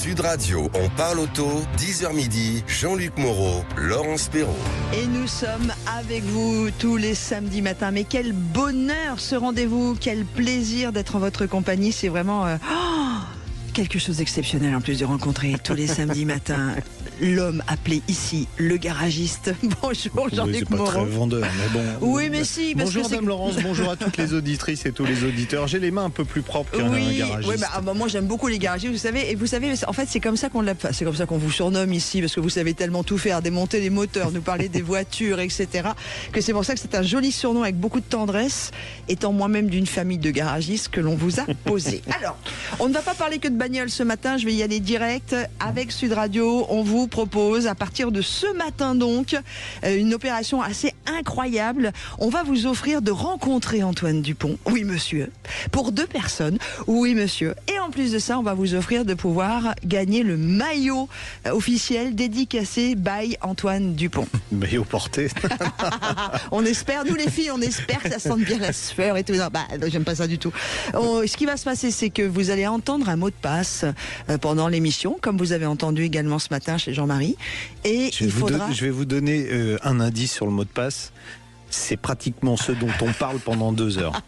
Sud Radio, on parle auto, 10h midi, Jean-Luc Moreau, Laurence Perrault. Et nous sommes avec vous tous les samedis matins. Mais quel bonheur ce rendez-vous, quel plaisir d'être en votre compagnie. C'est vraiment quelque chose d'exceptionnel en plus de rencontrer tous les samedis matins l'homme appelé ici le garagiste. Bonjour Jean-Luc Moreau. C'est pas très vendeur, mais bon. Oui, mais si. Parce bonjour que Madame Laurence, bonjour à toutes les auditrices et tous les auditeurs. J'ai les mains un peu plus propres qu'un garagiste. Oui, moi j'aime beaucoup les garagistes, vous savez. Et vous savez, en fait, c'est comme ça qu'on vous surnomme ici, parce que vous savez tellement tout faire, démonter les moteurs, nous parler des voitures, etc. Que c'est pour ça que c'est un joli surnom avec beaucoup de tendresse, étant moi-même d'une famille de garagistes que l'on vous a posé. Alors, on ne va pas parler que de bagnole ce matin. Je vais y aller direct avec Sud Radio. On vous propose à partir de ce matin donc une opération assez incroyable. On va vous offrir de rencontrer Antoine Dupont, oui monsieur, pour 2 personnes, oui monsieur. Et en plus de ça, on va vous offrir de pouvoir gagner le maillot officiel dédicacé by Antoine Dupont. Maillot porté. On espère, nous les filles, on espère que ça sente bien la sueur et tout. Non, j'aime pas ça du tout. Ce qui va se passer, c'est que vous allez entendre un mot de passe pendant l'émission, comme vous avez entendu également ce matin chez Jean-Marie. Et je vais vous donner un indice sur le mot de passe. C'est pratiquement ce dont on parle pendant 2 heures.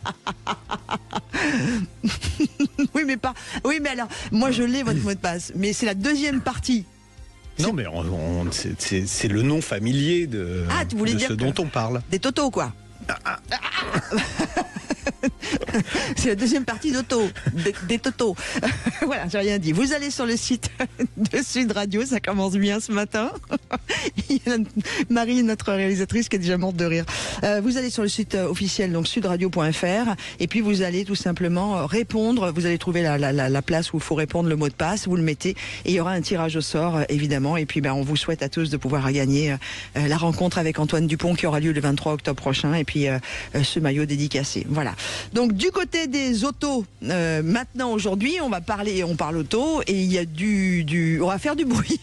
Oui, mais alors, moi je l'ai votre mot de passe, mais c'est la deuxième partie. Non, mais c'est le nom familier de ce dont on parle. Des totos, quoi. C'est la deuxième partie d'auto, des totos. Voilà, j'ai rien dit. Vous allez sur le site de Sud Radio, ça commence bien ce matin. Il y a Marie, notre réalisatrice, qui est déjà morte de rire. Vous allez sur le site officiel, donc sudradio.fr, et puis vous allez tout simplement répondre. Vous allez trouver la place où il faut répondre le mot de passe. Vous le mettez, et il y aura un tirage au sort, évidemment. Et puis, on vous souhaite à tous de pouvoir gagner la rencontre avec Antoine Dupont qui aura lieu le 23 octobre prochain, et puis ce maillot dédicacé. Voilà. Donc du côté des autos, maintenant aujourd'hui, on parle auto, et il y a on va faire du bruit.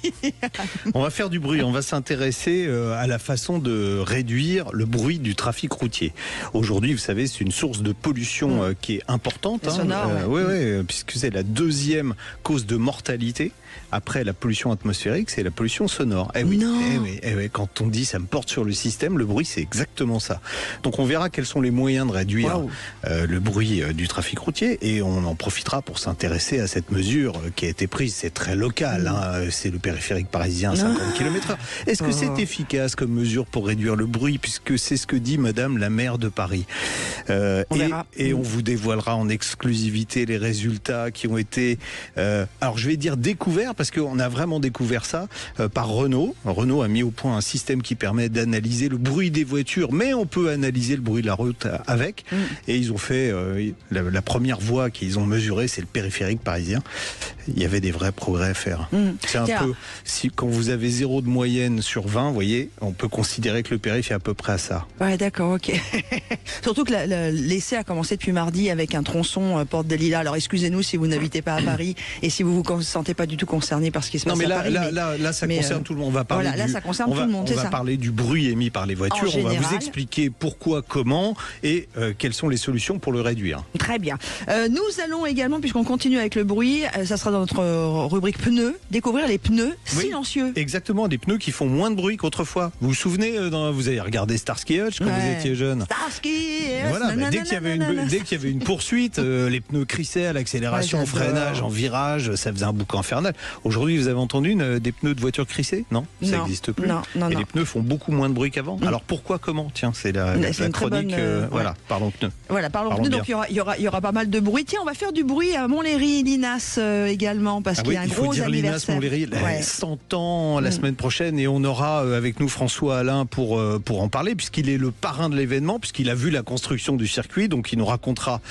On va faire du bruit, on va s'intéresser à la façon de réduire le bruit du trafic routier. Aujourd'hui, vous savez, c'est une source de pollution qui est importante. Sonore, oui, puisque c'est la 2e cause de mortalité. Après la pollution atmosphérique, c'est la pollution sonore. Eh oui, quand on dit ça me porte sur le système, le bruit, c'est exactement ça. Donc on verra quels sont les moyens de réduire le bruit du trafic routier, et on en profitera pour s'intéresser à cette mesure qui a été prise. C'est très local, c'est le périphérique parisien, 50 km/h. Est-ce que c'est efficace comme mesure pour réduire le bruit, puisque c'est ce que dit Madame la maire de Paris. Et on vous dévoilera en exclusivité les résultats qui ont été, alors je vais dire découverts, parce qu'on a vraiment découvert ça par Renault. Renault a mis au point un système qui permet d'analyser le bruit des voitures, mais on peut analyser le bruit de la route avec. Et ils ont fait la première voie qu'ils ont mesurée, c'est le périphérique parisien. Il y avait des vrais progrès à faire. C'est un peu, quand vous avez 0 de moyenne sur 20, vous voyez, on peut considérer que le périph' est à peu près à ça. Ouais, d'accord, ok. Surtout que l'essai a commencé depuis mardi avec un tronçon Porte des Lilas. Alors excusez-nous si vous n'habitez pas à Paris et si vous vous sentez pas du tout concerné par ce qui se passe à Paris. Là, ça concerne tout le monde. On va parler ça concerne tout le monde. On va parler du bruit émis par les voitures. On va vous expliquer pourquoi, comment et quelles sont les solutions pour le réduire. Très bien. Nous allons également, puisqu'on continue avec le bruit, ça sera dans notre rubrique pneus, découvrir les pneus silencieux. Exactement, des pneus qui font moins de bruit qu'autrefois. Vous vous souvenez, vous avez regardé Starsky Hutch quand vous étiez jeune. Starsky Hutch. Voilà, dès qu'il y avait une poursuite, les pneus crissaient à l'accélération, au freinage, en virage, ça faisait un boucan infernal. Aujourd'hui, vous avez entendu des pneus de voiture crissés? Non, ça n'existe plus. Et les pneus font beaucoup moins de bruit qu'avant. Alors pourquoi, comment? Tiens, c'est la chronique. Parlons pneus. Voilà, parlons pneus. Donc il y aura pas mal de bruit. Tiens, on va faire du bruit à Montlhéry, Linas également, parce qu'il y a un gros anniversaire. Montlhéry, 100 ans la semaine prochaine, et on aura avec nous François Alain pour en parler, puisqu'il est le parrain de l'événement, puisqu'il a vu la construction du circuit, donc il nous racontera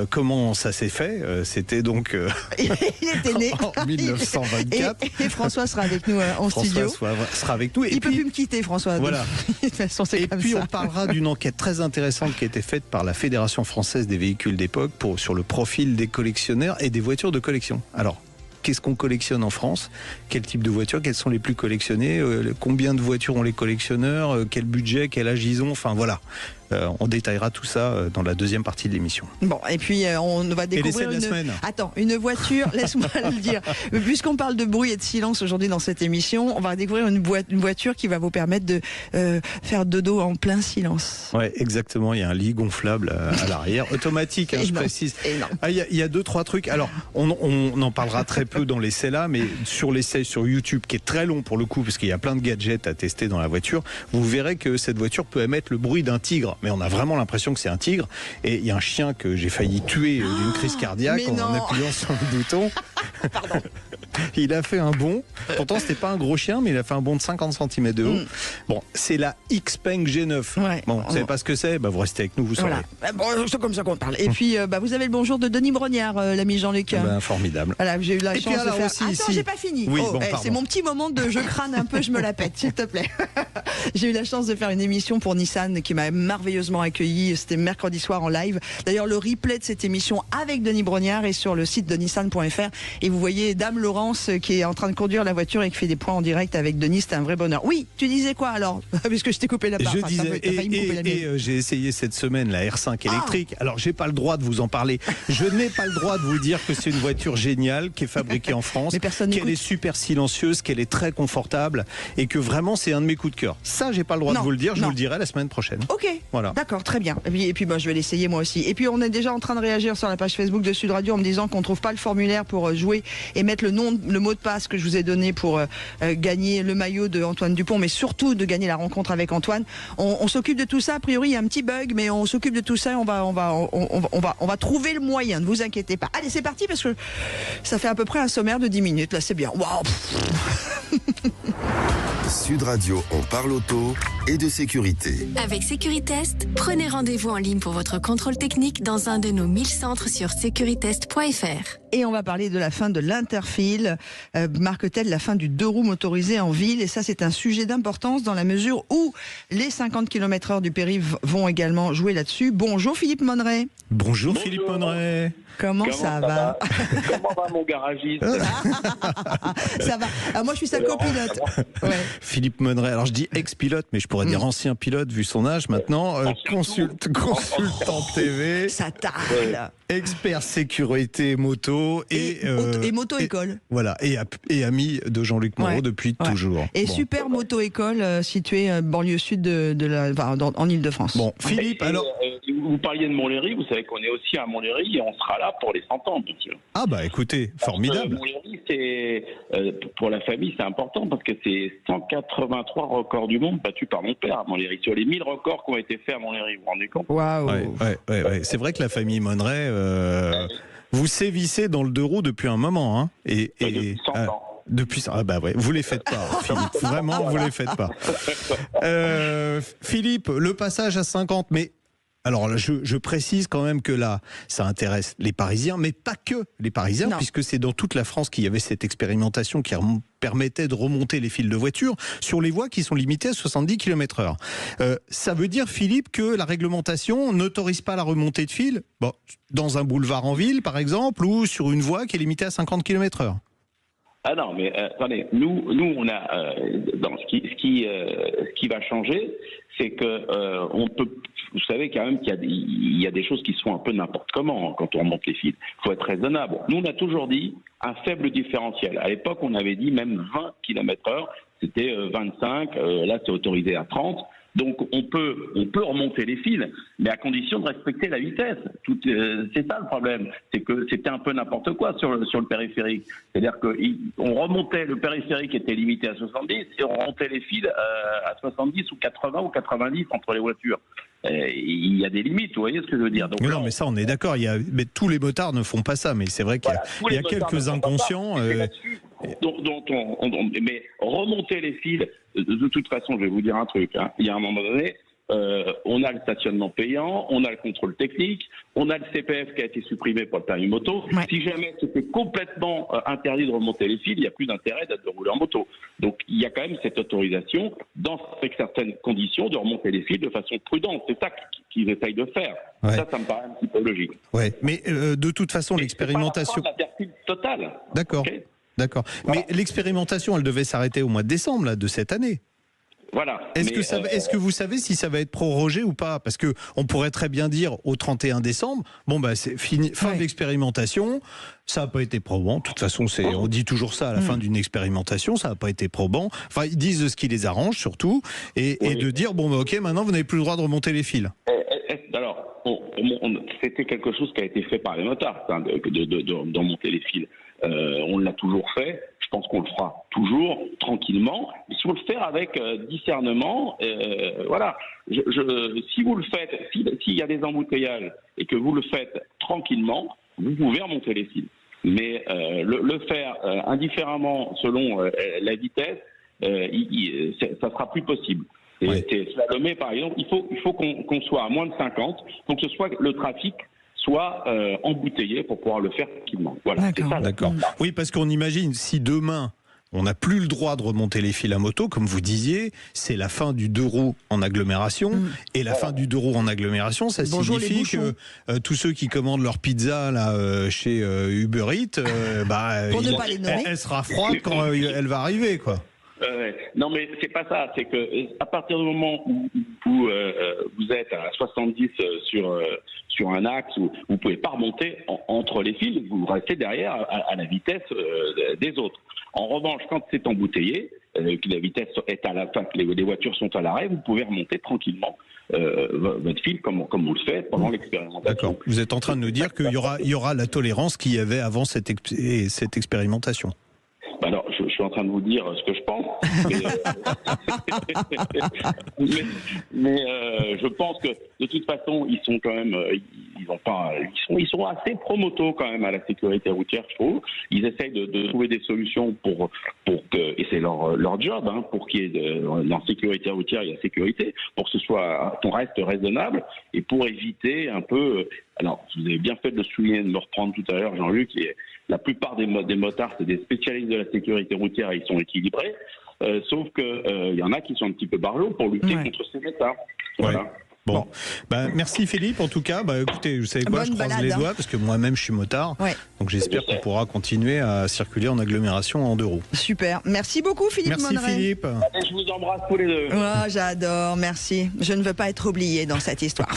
comment ça s'est fait. C'était donc il était né en 1924. Et François sera avec nous en studio. François sera avec nous. Il peut plus me quitter, François. Voilà. De toute façon, c'est comme puis ça. On parlera d'une enquête très intéressante qui a été faite par la Fédération française des véhicules d'époque sur le profil des collectionneurs et des voitures de collection. Alors, qu'est-ce qu'on collectionne en France? Quel type de voitures? Quelles sont les plus collectionnées? Combien de voitures ont les collectionneurs? Quel budget? Quel âge ils ont? Enfin voilà. On détaillera tout ça dans la deuxième partie de l'émission. Bon, et puis on va découvrir une voiture, laisse-moi le dire. Puisqu'on parle de bruit et de silence aujourd'hui dans cette émission, on va découvrir une voiture qui va vous permettre de faire dodo en plein silence. Ouais, exactement. Il y a un lit gonflable à l'arrière, automatique, je précise. Il y a 2-3 trucs. Alors, on en parlera très peu dans l'essai là, mais sur l'essai sur YouTube, qui est très long pour le coup, parce qu'il y a plein de gadgets à tester dans la voiture, vous verrez que cette voiture peut émettre le bruit d'un tigre. Mais on a vraiment l'impression que c'est un tigre. Et il y a un chien que j'ai failli tuer d'une crise cardiaque en appuyant sur le bouton. Pardon. Il a fait un bond. Pourtant, c'était pas un gros chien, mais il a fait un bond de 50 cm de haut. Bon, c'est la Xpeng G9. Ouais. Bon, vous savez pas ce que c'est ? Vous restez avec nous, vous saurez. Voilà. Bon, c'est comme ça qu'on parle. Et puis, vous avez le bonjour de Denis Brognard, l'ami Jean-Luc. Formidable. Voilà, j'ai eu la chance de faire. Aussi, attends, j'ai pas fini. Oui, c'est mon petit moment de je crâne un peu, je me la pète, s'il te plaît. J'ai eu la chance de faire une émission pour Nissan qui m'a merveilleusement accueilli. C'était mercredi soir en live. D'ailleurs, le replay de cette émission avec Denis Brognard est sur le site de nissan.fr. Et vous voyez Dame Laurence qui est en train de conduire la voiture et qui fait des points en direct avec Denis. C'était un vrai bonheur. Oui, tu disais quoi alors ? Puisque je t'ai coupé la parole. Je disais, j'ai essayé cette semaine la R5 électrique. Alors, j'ai pas le droit de vous en parler. Je n'ai pas le droit de vous dire que c'est une voiture géniale qui est fabriquée en France, qu'elle est super silencieuse, qu'elle est très confortable et que vraiment c'est un de mes coups de cœur. Ça, j'ai pas le droit de vous le dire. Je vous le dirai la semaine prochaine. Ok. Voilà. D'accord, très bien. Et puis je vais l'essayer moi aussi. Et puis on est déjà en train de réagir sur la page Facebook de Sud Radio en me disant qu'on trouve pas le formulaire pour jouer et mettre le mot de passe que je vous ai donné pour gagner le maillot de Antoine Dupont, mais surtout de gagner la rencontre avec Antoine. On s'occupe de tout ça. A priori, il y a un petit bug, mais on s'occupe de tout ça. On va trouver le moyen. Ne vous inquiétez pas. Allez, c'est parti parce que ça fait à peu près un sommaire de 10 minutes. Là, c'est bien. Waouh. Sud Radio, on parle auto et de sécurité. Avec Sécuritest, prenez rendez-vous en ligne pour votre contrôle technique dans un de nos 1000 centres sur securitest.fr. Et on va parler de la fin de l'Interfil, marque-t-elle la fin du 2 roues motorisé en ville. Et ça, c'est un sujet d'importance dans la mesure où les 50 km/h du périph' vont également jouer là-dessus. Bonjour Philippe Monneret. Bonjour Philippe Monneret. Comment ça va? Comment va mon garagiste? Ça va. Alors moi, je suis sa copilote. Ouais. Philippe Monneret. Alors je dis ex-pilote, mais je pourrais dire ancien pilote vu son âge maintenant. Consultant TV. Ça tarde. Expert sécurité moto et moto-école. Voilà, et ami de Jean-Luc Moreau depuis toujours. Et super moto-école située banlieue sud en Ile-de-France. Bon, Philippe, alors... Vous parliez de Montlhéry, vous savez qu'on est aussi à Montlhéry et on sera là pour les 100 ans, bien sûr. Ah bah écoutez, formidable. Montlhéry, c'est, pour la famille, c'est important parce que c'est 183 records du monde battus par mon père à Montlhéry. Sur les 1000 records qui ont été faits à Montlhéry, vous vous rendez compte? Waouh. Ouais. C'est vrai que la famille Monneret, vous sévissez dans le 2 roues depuis un moment. Hein, depuis 100 ans. Vous les faites pas, Philippe. Vraiment, vous les faites pas. Philippe, le passage à 50, mais alors là, je précise quand même que là, ça intéresse les Parisiens, mais pas que les Parisiens, puisque c'est dans toute la France qu'il y avait cette expérimentation qui permettait de remonter les fils de voiture sur les voies qui sont limitées à 70 km/h. Ça veut dire, Philippe, que la réglementation n'autorise pas la remontée de fils dans un boulevard en ville, par exemple, ou sur une voie qui est limitée à 50 km/h. Ah non, mais attendez, nous on a ce qui va changer, c'est que on peut, vous savez quand même qu'il y a des choses qui sont un peu n'importe comment quand on remonte les fils. Il faut être raisonnable. Nous on a toujours dit un faible différentiel. À l'époque on avait dit même 20 km/h, c'était 25, là c'est autorisé à 30. Donc on peut remonter les fils, mais à condition de respecter la vitesse. C'est ça le problème, c'est que c'était un peu n'importe quoi sur le périphérique. C'est-à-dire qu'on remontait, le périphérique était limité à 70 et on remontait les fils à 70 ou 80 ou 90 entre les voitures. Il y a des limites, vous voyez ce que je veux dire. Donc, non, mais ça on est d'accord. Mais tous les motards ne font pas ça, mais c'est vrai qu'il y a quelques inconscients. Mais remonter les fils, de toute façon, je vais vous dire un truc. Il y a un moment donné, on a le stationnement payant, on a le contrôle technique, on a le CPF qui a été supprimé pour le permis moto. Ouais. Si jamais c'était complètement interdit de remonter les fils, il n'y a plus d'intérêt de rouler en moto. Donc il y a quand même cette autorisation, avec certaines conditions, de remonter les fils de façon prudente. C'est ça qu'ils essayent de faire. Ouais. Ça me paraît un petit peu logique. Ouais. Mais de toute façon, l'expérimentation... C'est pas la totale. D'accord. Okay. D'accord. Voilà. Mais l'expérimentation, elle devait s'arrêter au mois de décembre de cette année. Voilà. Est-ce que vous savez si ça va être prorogé ou pas? Parce que on pourrait très bien dire au 31 décembre, bon bah c'est fini, fin de l'expérimentation, ça n'a pas été probant. De toute façon, on dit toujours ça à la fin d'une expérimentation, ça n'a pas été probant. Enfin, ils disent ce qui les arrange surtout, et de dire bon bah ok, maintenant vous n'avez plus le droit de remonter les fils. Alors, c'était quelque chose qui a été fait par les motards, de remonter les fils. On l'a toujours fait. Je pense qu'on le fera toujours, tranquillement. Mais il faut le faire avec discernement. Voilà. Si vous le faites, s'il y a des embouteillages et que vous le faites tranquillement, vous pouvez remonter les fils. Mais le faire indifféremment selon la vitesse, ça sera plus possible. C'est slalomé, par exemple. Il faut qu'on soit à moins de 50, donc que le trafic soit embouteillé pour pouvoir le faire tranquillement. Voilà, c'est ça. D'accord. Oui, parce qu'on imagine, si demain, on n'a plus le droit de remonter les fils à moto, comme vous disiez, c'est la fin du 2 roues en agglomération. Et la fin du 2 roues en agglomération, ça signifie que tous ceux qui commandent leur pizza là, chez Uber Eats, pour ne pas les nommer, elle sera froide quand elle va arriver, quoi. Non, mais c'est pas ça. C'est que à partir du moment où vous êtes à 70 sur un axe où vous pouvez pas remonter entre les fils, vous restez derrière à la vitesse des autres. En revanche, quand c'est embouteillé, que la vitesse est à la fin, que les voitures sont à l'arrêt, vous pouvez remonter tranquillement votre fil comme vous le faites pendant l'expérimentation. D'accord. Vous êtes en train de nous dire qu'il y aura la tolérance qu'il y avait avant cette expérimentation. Alors, je suis en train de vous dire ce que je pense, mais je pense que de toute façon, ils sont quand même, ils sont assez promotos quand même à la sécurité routière, je trouve. Ils essayent de trouver des solutions pour que, et c'est leur job, pour qu'il y ait dans sécurité routière, il y a sécurité, pour que qu'on reste raisonnable et pour éviter un peu. Alors, vous avez bien fait de le souligner, de me reprendre tout à l'heure, Jean-Luc. La plupart des motards, c'est des spécialistes de la sécurité routière et ils sont équilibrés. Sauf que y en a qui sont un petit peu barjots pour lutter contre ces motards. Voilà. Bon. Merci Philippe, en tout cas. Écoutez, vous savez quoi, je croise les doigts parce que moi-même je suis motard. Donc j'espère qu'on pourra continuer à circuler en agglomération en 2 roues. Super. Merci beaucoup Philippe Monneret. Merci Philippe. Allez, je vous embrasse tous les deux. Oh, j'adore, merci. Je ne veux pas être oublié dans cette histoire.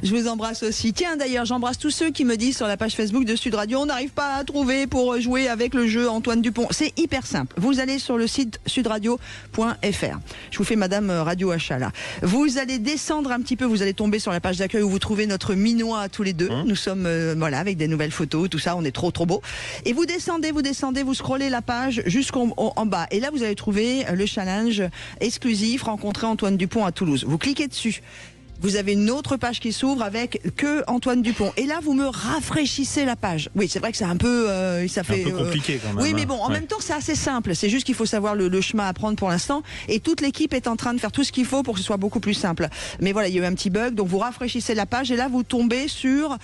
Je vous embrasse aussi. Tiens, d'ailleurs, j'embrasse tous ceux qui me disent sur la page Facebook de Sud Radio, on n'arrive pas à trouver pour jouer avec le jeu Antoine Dupont. C'est hyper simple. Vous allez sur le site sudradio.fr. Je vous fais Madame Radio Achat là. Vous allez descendre un petit peu, vous allez tomber sur la page d'accueil où vous trouvez notre minois tous les deux. Nous sommes avec des nouvelles photos, tout ça, on est trop beau. Et vous descendez, vous scrollez la page jusqu'en bas. Et là, vous allez trouver le challenge exclusif Rencontrer Antoine Dupont à Toulouse. Vous cliquez dessus. Vous avez une autre page qui s'ouvre avec que Antoine Dupont. Et là, vous me rafraîchissez la page. Oui, c'est vrai que c'est un peu, ça fait un peu compliqué quand même. Oui, mais bon, en même temps, c'est assez simple. C'est juste qu'il faut savoir le chemin à prendre pour l'instant. Et toute l'équipe est en train de faire tout ce qu'il faut pour que ce soit beaucoup plus simple. Mais voilà, il y a eu un petit bug. Donc, vous rafraîchissez la page et là, vous tombez sur,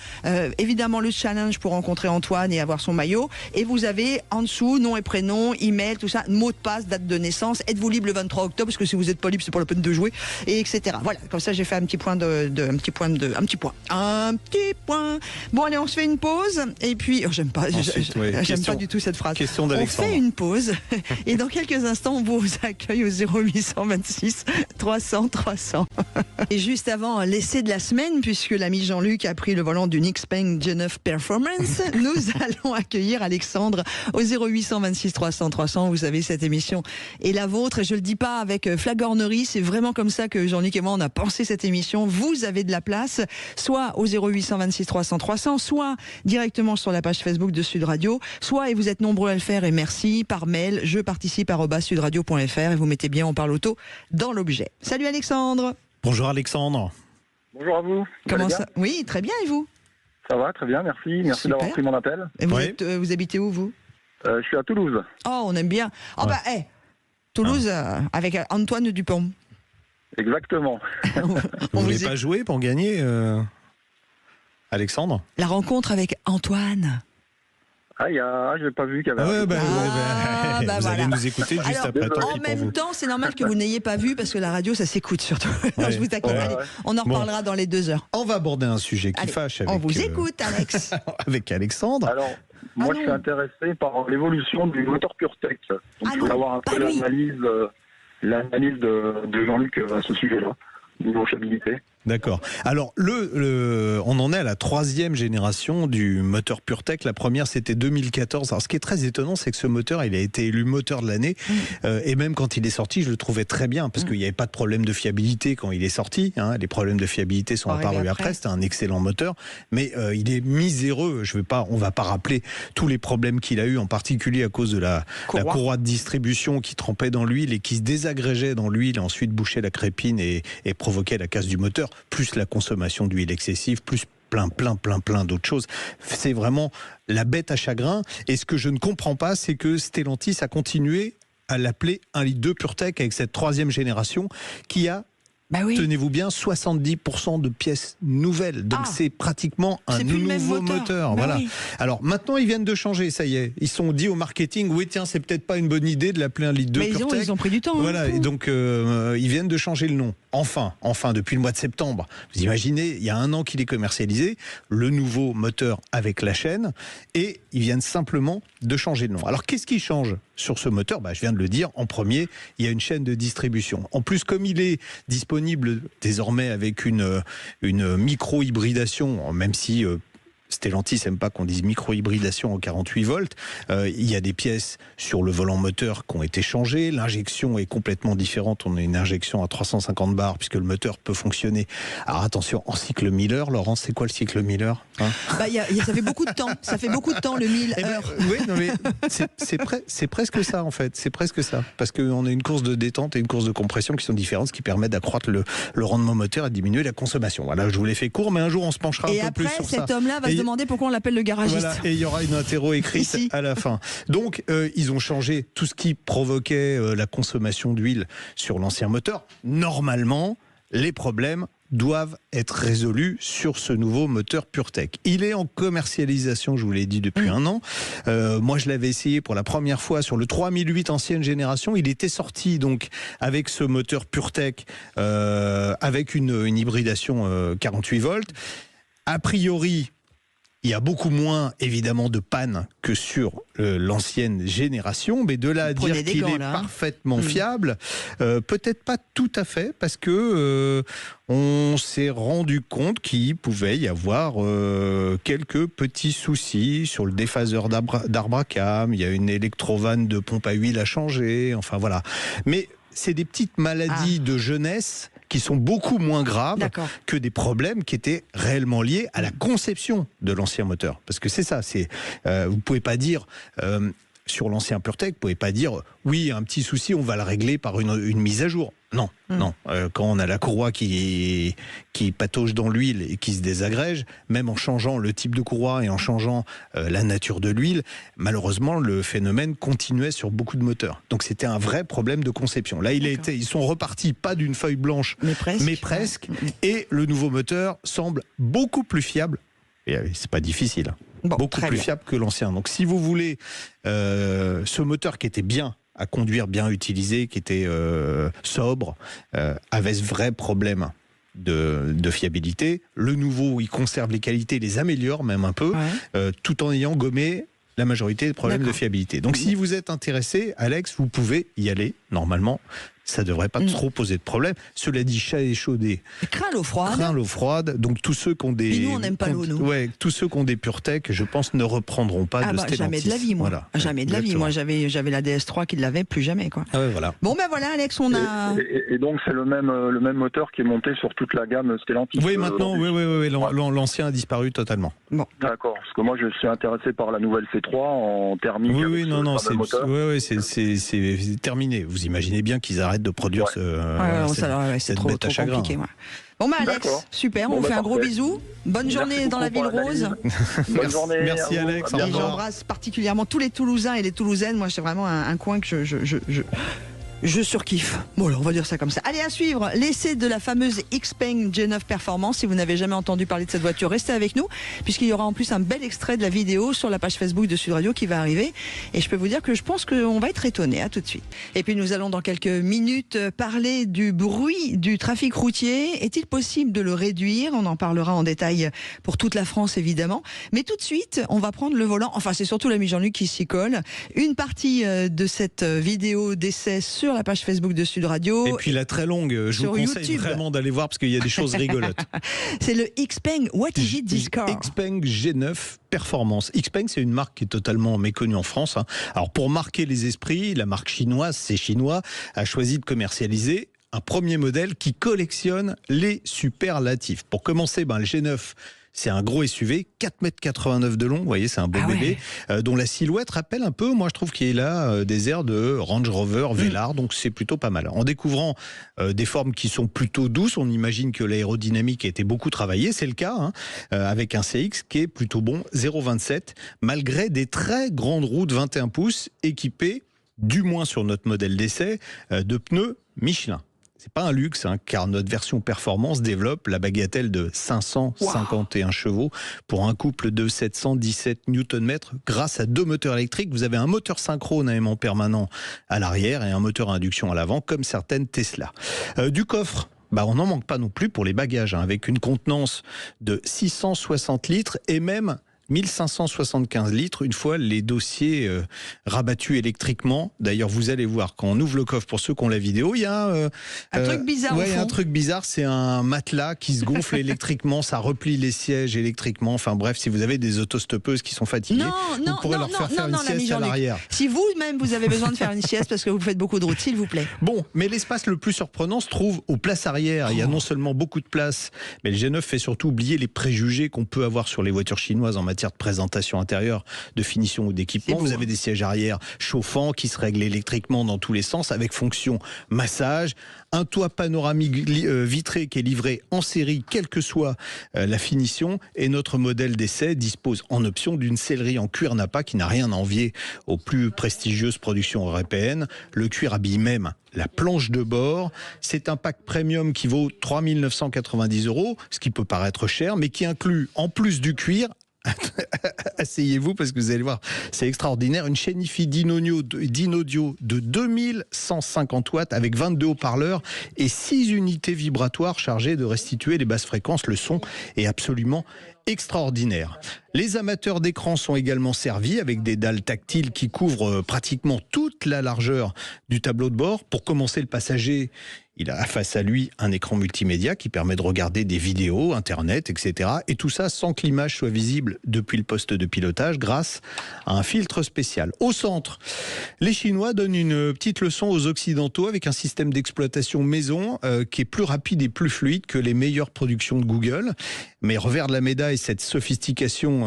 évidemment, le challenge pour rencontrer Antoine et avoir son maillot. Et vous avez en dessous nom et prénom, email, tout ça, mot de passe, date de naissance. Êtes-vous libre le 23 octobre? Parce que si vous n'êtes pas libre, c'est pas la peine de jouer. Et etc. Voilà. Comme ça, j'ai fait un petit point. Un petit point. Bon, allez, on se fait une pause. Et puis, j'aime pas du tout cette phrase. Question d'Alexandre. On fait une pause. Et dans quelques instants, on vous accueille au 0826 300 300. Et juste avant l'essai de la semaine, puisque l'ami Jean-Luc a pris le volant d'une Xpeng G9 Performance, nous allons accueillir Alexandre au 0826 300 300. Vous savez, cette émission est la vôtre. Et je le dis pas avec flagornerie. C'est vraiment comme ça que Jean-Luc et moi, on a pensé cette émission. Vous avez de la place, soit au 0826 300 300, soit directement sur la page Facebook de Sud Radio, soit, et vous êtes nombreux à le faire, et merci, par mail, je participe@sudradio.fr, et vous mettez bien On parle auto dans l'objet. Salut Alexandre. Bonjour Alexandre. Bonjour à vous. Comment ça? Oui, très bien, et vous? Ça va, très bien, merci. Merci Super. d'avoir pris mon appel. Et vous habitez où, vous? Je suis à Toulouse. Oh, on aime bien. Toulouse, avec Antoine Dupont. Exactement. Vous voulez pas jouer pour gagner, Alexandre? La rencontre avec Antoine. Je n'ai pas vu qu'il y avait... Vous allez nous écouter juste après. En même temps, c'est normal que vous n'ayez pas vu, parce que la radio, ça s'écoute surtout. Non, je vous taquine. Allez, on en reparlera dans les 2 heures. On va aborder un sujet qui fâche avec... On vous écoute, Alex. Avec Alexandre. Alors, moi, je suis intéressé par l'évolution du moteur PureTech. Donc, je voulais avoir un peu l'analyse l'analyse de Jean-Luc à ce sujet-là, niveau fiabilité. D'accord. Alors, on en est à la 3e génération du moteur PureTech. La première, c'était 2014. Alors, ce qui est très étonnant, c'est que ce moteur, il a été élu moteur de l'année. Et même quand il est sorti, je le trouvais très bien, parce qu'il n'y avait pas de problème de fiabilité quand il est sorti. Hein. Les problèmes de fiabilité sont apparus après. C'était un excellent moteur. Mais il est miséreux. On va pas rappeler tous les problèmes qu'il a eu, en particulier à cause de la courroie de distribution qui trempait dans l'huile et qui se désagrégeait dans l'huile, ensuite bouchait la crépine et provoquait la casse du moteur, plus la consommation d'huile excessive, plus plein d'autres choses. C'est vraiment la bête à chagrin. Et ce que je ne comprends pas, c'est que Stellantis a continué à l'appeler 1,2 litre PureTech avec cette 3e génération qui a, tenez-vous bien, 70% de pièces nouvelles. Donc c'est pratiquement un nouveau moteur. Voilà. Oui. Alors maintenant, ils viennent de changer, ça y est. Ils sont dit au marketing, oui tiens, c'est peut-être pas une bonne idée de l'appeler 1,2 litre PureTech. Ils ont pris du temps. Voilà, et donc ils viennent de changer le nom. Enfin, depuis le mois de septembre. Vous imaginez, il y a 1 an qu'il est commercialisé, le nouveau moteur avec la chaîne, et ils viennent simplement de changer le nom. Alors qu'est-ce qui change sur ce moteur ? Je viens de le dire, en premier, il y a une chaîne de distribution. En plus, comme il est disponible désormais avec une micro-hybridation, même si Stellantis n'aime pas qu'on dise micro-hybridation en 48 volts. Il y a des pièces sur le volant moteur qui ont été changées. L'injection est complètement différente. On a une injection à 350 bars puisque le moteur peut fonctionner. Alors attention, en cycle Miller. Laurence, c'est quoi le cycle Miller, hein? Ça fait beaucoup de temps. Ça fait beaucoup de temps, le 1000 heures. Oui, non, mais c'est presque ça, en fait. C'est presque ça. Parce qu'on a une course de détente et une course de compression qui sont différentes, ce qui permet d'accroître le rendement moteur et de diminuer la consommation. Voilà, je vous l'ai fait court, mais un jour, on se penchera un peu plus sur ça. Et après, cet homme-là va se demander pourquoi on l'appelle le garagiste. Voilà, et il y aura une interro écrite à la fin. Donc, ils ont changé tout ce qui provoquait la consommation d'huile sur l'ancien moteur. Normalement, les problèmes doivent être résolus sur ce nouveau moteur PureTech. Il est en commercialisation, je vous l'ai dit, depuis 1 an. Moi, je l'avais essayé pour la première fois sur le 3008 ancienne génération. Il était sorti donc avec ce moteur PureTech, avec une hybridation 48 volts. A priori, il y a beaucoup moins, évidemment, de panne que sur l'ancienne génération, mais de là à dire qu'il est parfaitement fiable, peut-être pas tout à fait, parce que on s'est rendu compte qu'il pouvait y avoir quelques petits soucis sur le déphaseur d'Arbracam. Il y a une électrovanne de pompe à huile à changer, enfin voilà. Mais c'est des petites maladies de jeunesse qui sont beaucoup moins graves que des problèmes qui étaient réellement liés à la conception de l'ancien moteur. Parce que c'est ça, vous pouvez pas dire sur l'ancien PureTech, vous pouvez pas dire oui, un petit souci, on va le régler par une mise à jour. Non, non. Quand on a la courroie qui patauge dans l'huile et qui se désagrège, même en changeant le type de courroie et en changeant la nature de l'huile, malheureusement, le phénomène continuait sur beaucoup de moteurs. Donc c'était un vrai problème de conception. Là, ils sont repartis pas d'une feuille blanche, mais presque. Et le nouveau moteur semble beaucoup plus fiable. Et c'est pas difficile. Beaucoup plus fiable que l'ancien. Donc si vous voulez ce moteur qui était bien à conduire, bien utilisé, qui était sobre, avait ce vrai problème de fiabilité. Le nouveau, il conserve les qualités, les améliore même un peu, tout en ayant gommé la majorité des problèmes de fiabilité. Donc si vous êtes intéressé, Alex, vous pouvez y aller, normalement. Ça ne devrait pas trop poser de problème. Cela dit, chat échaudé. Craint l'eau froide. Craint l'eau froide. Donc tous ceux qui ont des... Et nous, on n'aime pas l'eau, nous. Ouais, tous ceux qui ont des PureTech, je pense, ne reprendront pas de Stellantis. Jamais de la vie, moi. Voilà. Jamais de la vie. Moi, j'avais la DS3 qui ne l'avait plus jamais, quoi. Ah ouais, voilà. Bon, ben voilà, Alex, on a... Et donc, c'est le même moteur qui est monté sur toute la gamme Stellantis. Oui, maintenant, oui. L'ancien a disparu totalement. Bon. D'accord. Parce que moi, je suis intéressé par la nouvelle C3 en thermique. Oui, non, c'est terminé. Vous imaginez bien qu'ils arrêtent de produire cette trop compliqué. Bon, Alex, super, on fait un gros bisou. Bonne journée dans la ville rose. Bonne journée. Merci Alex. Et j'embrasse particulièrement tous les Toulousains et les Toulousaines. Moi, c'est vraiment un coin que je surkiffe. Bon, alors, on va dire ça comme ça. Allez, à suivre, l'essai de la fameuse Xpeng G9 Performance. Si vous n'avez jamais entendu parler de cette voiture, restez avec nous, puisqu'il y aura en plus un bel extrait de la vidéo sur la page Facebook de Sud Radio qui va arriver. Et je peux vous dire que je pense qu'on va être étonnés. À tout de suite. Et puis, nous allons dans quelques minutes parler du bruit du trafic routier. Est-il possible de le réduire ? On en parlera en détail pour toute la France, évidemment. Mais tout de suite, on va prendre le volant. Enfin, c'est surtout l'ami Jean-Luc qui s'y colle. Une partie de cette vidéo d'essai sur sur la page Facebook de Sud Radio. Et puis la très longue, je vous conseille YouTube. vraiment d'aller voir parce qu'il y a des choses rigolotes. C'est le Xpeng. What is it, this car? Xpeng G9 Performance. Xpeng, c'est une marque qui est totalement méconnue en France. Alors pour marquer les esprits, la marque chinoise, c'est chinois, a choisi de commercialiser un premier modèle qui collectionne les superlatifs. Pour commencer, le G9, c'est un gros SUV, 4,89 m de long, vous voyez, c'est un beau bébé, dont la silhouette rappelle un peu, moi je trouve qu'il a des airs de Range Rover Velar, donc c'est plutôt pas mal. En découvrant des formes qui sont plutôt douces, on imagine que l'aérodynamique a été beaucoup travaillée, c'est le cas, avec un CX qui est plutôt bon, 0,27, malgré des très grandes roues de 21 pouces équipées, du moins sur notre modèle d'essai, de pneus Michelin. C'est pas un luxe, car notre version performance développe la bagatelle de 551 chevaux pour un couple de 717 Nm grâce à 2 moteurs électriques. Vous avez un moteur synchrone à aimant permanent à l'arrière et un moteur à induction à l'avant, comme certaines Tesla. Du coffre, on n'en manque pas non plus pour les bagages, avec une contenance de 660 litres et même 1575 litres une fois les dossiers rabattus électriquement. D'ailleurs, vous allez voir, quand on ouvre le coffre, pour ceux qui ont la vidéo, il y a un truc bizarre. Ouais, un truc bizarre, c'est un matelas qui se gonfle électriquement, ça replie les sièges électriquement. Enfin bref, si vous avez des autostoppeuses qui sont fatiguées, vous pourrez leur faire une sieste à l'arrière. Si vous-même vous avez besoin de faire une sieste parce que vous faites beaucoup de route, s'il vous plaît. Bon, mais l'espace le plus surprenant se trouve aux places arrière. Il y a non seulement beaucoup de place, mais le G9 fait surtout oublier les préjugés qu'on peut avoir sur les voitures chinoises en matière de présentation intérieure, de finition ou d'équipement. Vous avez des sièges arrière chauffants qui se règlent électriquement dans tous les sens avec fonction massage, un toit panoramique vitré qui est livré en série quelle que soit la finition, et notre modèle d'essai dispose en option d'une sellerie en cuir Nappa qui n'a rien à envier aux plus prestigieuses productions européennes. Le cuir habille même la planche de bord. C'est un pack premium qui vaut 3 990 €, ce qui peut paraître cher, mais qui inclut en plus du cuir, asseyez-vous parce que vous allez voir, c'est extraordinaire, une chaîne hi-fi d'in-audio de 2150 watts avec 22 haut-parleurs et 6 unités vibratoires chargées de restituer les basses fréquences. Le son est absolument extraordinaire. Les amateurs d'écran sont également servis avec des dalles tactiles qui couvrent pratiquement toute la largeur du tableau de bord. Pour commencer, le passager, il a face à lui un écran multimédia qui permet de regarder des vidéos, Internet, etc. Et tout ça sans que l'image soit visible depuis le poste de pilotage grâce à un filtre spécial. Au centre, les Chinois donnent une petite leçon aux Occidentaux avec un système d'exploitation maison qui est plus rapide et plus fluide que les meilleures productions de Google. Mais revers de la médaille, cette sophistication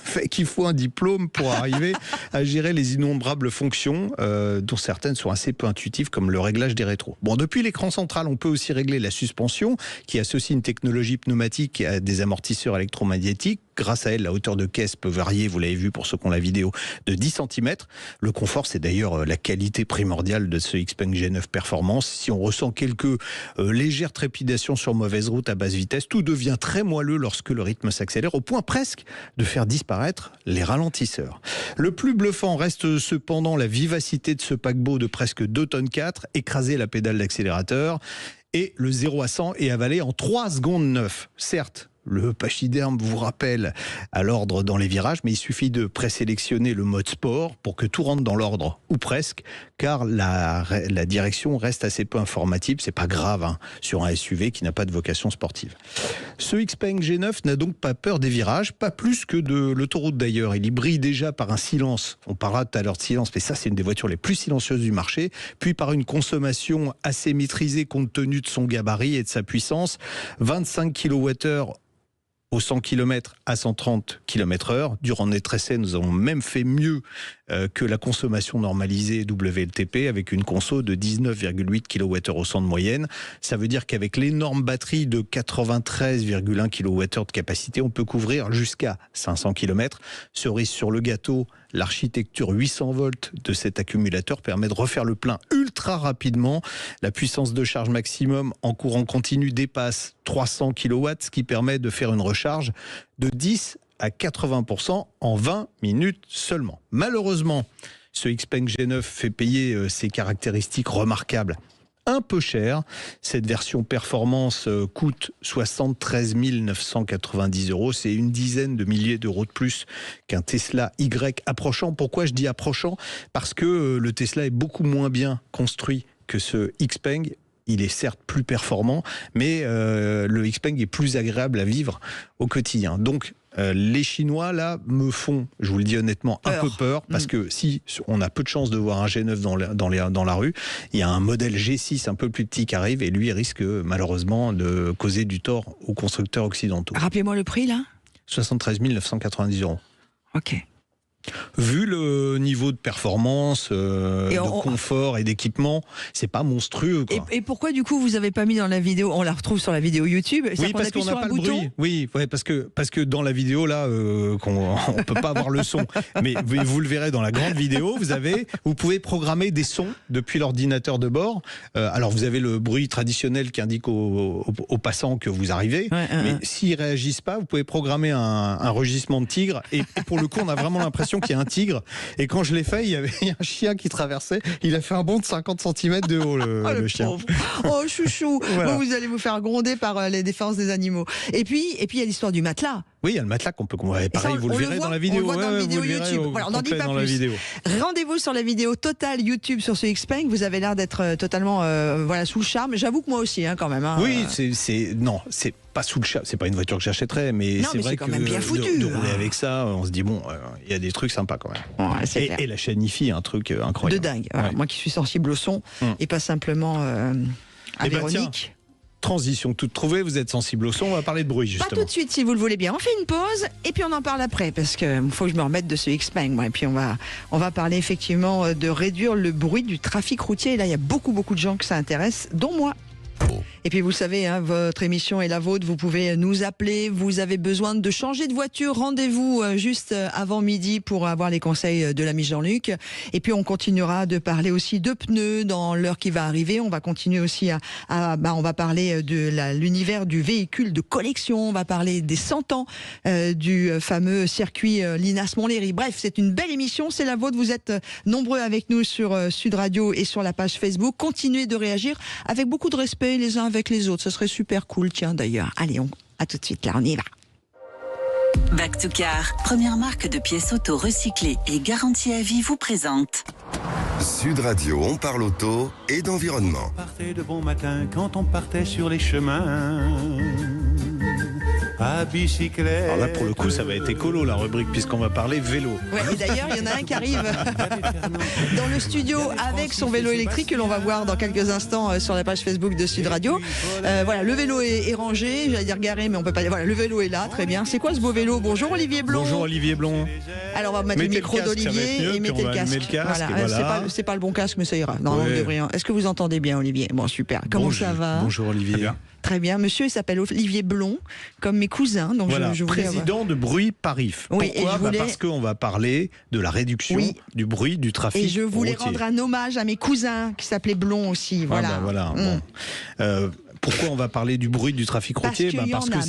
fait qu'il faut un diplôme pour arriver à gérer les innombrables fonctions dont certaines sont assez peu intuitives, comme le réglage des rétros. Bon, depuis l'écran central, on peut aussi régler la suspension qui associe une technologie pneumatique à des amortisseurs électromagnétiques. Grâce à elle, la hauteur de caisse peut varier, vous l'avez vu pour ceux qui ont la vidéo, de 10 cm. Le confort, c'est d'ailleurs la qualité primordiale de ce Xpeng G9 Performance. Si on ressent quelques légères trépidations sur mauvaise route à basse vitesse, tout devient très moelleux lorsque le rythme s'accélère, au point presque de faire disparaître les ralentisseurs. Le plus bluffant reste cependant la vivacité de ce paquebot de presque 2,4 tonnes, écraser la pédale d'accélérateur, et le 0 à 100 est avalé en 3 secondes 9. Certes, le pachyderme vous rappelle à l'ordre dans les virages, mais il suffit de présélectionner le mode sport pour que tout rentre dans l'ordre, ou presque, car la direction reste assez peu informative. C'est pas grave sur un SUV qui n'a pas de vocation sportive. Ce Xpeng G9 n'a donc pas peur des virages, pas plus que de l'autoroute d'ailleurs. Il y brille déjà par un silence, on parlera tout à l'heure de silence, mais ça c'est une des voitures les plus silencieuses du marché, puis par une consommation assez maîtrisée compte tenu de son gabarit et de sa puissance, 25 kWh aux 100 km à 130 km/h. Durant notre essai, nous avons même fait mieux que la consommation normalisée WLTP avec une conso de 19,8 kWh au 100 de moyenne. Ça veut dire qu'avec l'énorme batterie de 93,1 kWh de capacité, on peut couvrir jusqu'à 500 km. Cerise sur le gâteau, l'architecture 800 volts de cet accumulateur permet de refaire le plein ultra rapidement. La puissance de charge maximum en courant continu dépasse 300 kW, ce qui permet de faire une recharge de 10 à 80% en 20 minutes seulement. Malheureusement, ce Xpeng G9 fait payer ses caractéristiques remarquables un peu cher. Cette version performance coûte 73 990 €. C'est une dizaine de milliers d'euros de plus qu'un Tesla Y approchant. Pourquoi je dis approchant ? Parce que le Tesla est beaucoup moins bien construit que ce Xpeng. Il est certes plus performant, mais le Xpeng est plus agréable à vivre au quotidien. Donc, les Chinois, là, me font, je vous le dis honnêtement, un peu peur, parce que si on a peu de chances de voir un G9 dans la rue, il y a un modèle G6 un peu plus petit qui arrive, et lui, il risque malheureusement de causer du tort aux constructeurs occidentaux. Rappelez-moi le prix, là ? 73 990 €. Ok. Vu le niveau de performance, de confort et d'équipement, c'est pas monstrueux, quoi. Et pourquoi du coup vous n'avez pas mis dans la vidéo ? On la retrouve sur la vidéo YouTube. Oui, parce qu'on n'a pas le bruit. Oui, ouais, parce que dans la vidéo là, on peut pas avoir le son. Mais vous le verrez dans la grande vidéo. Vous pouvez programmer des sons depuis l'ordinateur de bord. Alors vous avez le bruit traditionnel qui indique aux passants que vous arrivez. Mais s'ils réagissent pas, vous pouvez programmer un rugissement de tigre. Et pour le coup, on a vraiment l'impression qu'il y a un tigre, et quand je l'ai fait, il y avait un chien qui traversait, il a fait un bond de 50 cm de haut, le chien. Pauvre. Oh chouchou. Voilà. Vous allez vous faire gronder par les défenses des animaux. Et puis il y a l'histoire du matelas. Oui, il y a le matelas qu'on peut... Pareil, vous le verrez dans la vidéo. On le voit dans la vidéo YouTube. Voilà, on n'en dit pas plus. Rendez-vous sur la vidéo totale YouTube sur ce Xpeng. Vous avez l'air d'être totalement sous le charme. J'avoue que moi aussi, quand même. Oui, c'est pas sous le charme. C'est pas une voiture que j'achèterais, mais c'est vrai que bien foutu, de rouler avec ça, on se dit il y a des trucs sympas quand même. Ouais, et la chaîne hi-fi, un truc incroyable. De dingue. Voilà, moi qui suis sensible au son et pas simplement à Véronique. Transition toute trouvée, vous êtes sensible au son, on va parler de bruit justement. Pas tout de suite si vous le voulez bien, on fait une pause et puis on en parle après parce qu'il faut que je me remette de ce Xpeng. Et puis on va parler effectivement de réduire le bruit du trafic routier. Et là il y a beaucoup de gens que ça intéresse, dont moi. Et puis vous le savez, votre émission est la vôtre, vous pouvez nous appeler, vous avez besoin de changer de voiture, rendez-vous juste avant midi pour avoir les conseils de l'ami Jean-Luc. Et puis on continuera de parler aussi de pneus dans l'heure qui va arriver. On va continuer aussi on va parler de l'univers du véhicule de collection, on va parler des 100 ans du fameux circuit Linas Montlhéry. Bref, c'est une belle émission, c'est la vôtre, vous êtes nombreux avec nous sur Sud Radio et sur la page Facebook. Continuez de réagir avec beaucoup de respect les uns avec les autres, ce serait super cool, tiens d'ailleurs. Allez, à tout de suite, là on y va. Back to Car, première marque de pièces auto recyclées et garantie à vie, vous présente Sud Radio, on parle auto et d'environnement. On partait de bon matin quand on partait sur les chemins à bicyclette. Alors là, pour le coup, ça va être écolo, la rubrique, puisqu'on va parler vélo. Ouais, et d'ailleurs, il y en a un qui arrive dans le studio avec son vélo électrique que l'on va voir dans quelques instants sur la page Facebook de Sud Radio. Voilà, le vélo est rangé, j'allais dire garé, mais on peut pas dire. Voilà, le vélo est là, très bien. C'est quoi ce beau vélo ? Bonjour Olivier Blond. Bonjour Olivier Blond. Alors on va mettre le micro d'Olivier et mettez le casque. Voilà. C'est pas le bon casque, mais ça ira. Non, on devrait. Est-ce que vous entendez bien, Olivier ? Bon, super. Comment ça va ? Bonjour Olivier. Très bien. Monsieur, il s'appelle Olivier Blond, comme mes cousins. Donc voilà, je voulais président de Bruit Parif. Oui, pourquoi ? Parce qu'on va parler de la réduction du bruit du trafic routier. Et je voulais routier. rendre un hommage à mes cousins qui s'appelaient Blond aussi. Voilà. Bon. Pourquoi on va parler du bruit du trafic routier ? Parce que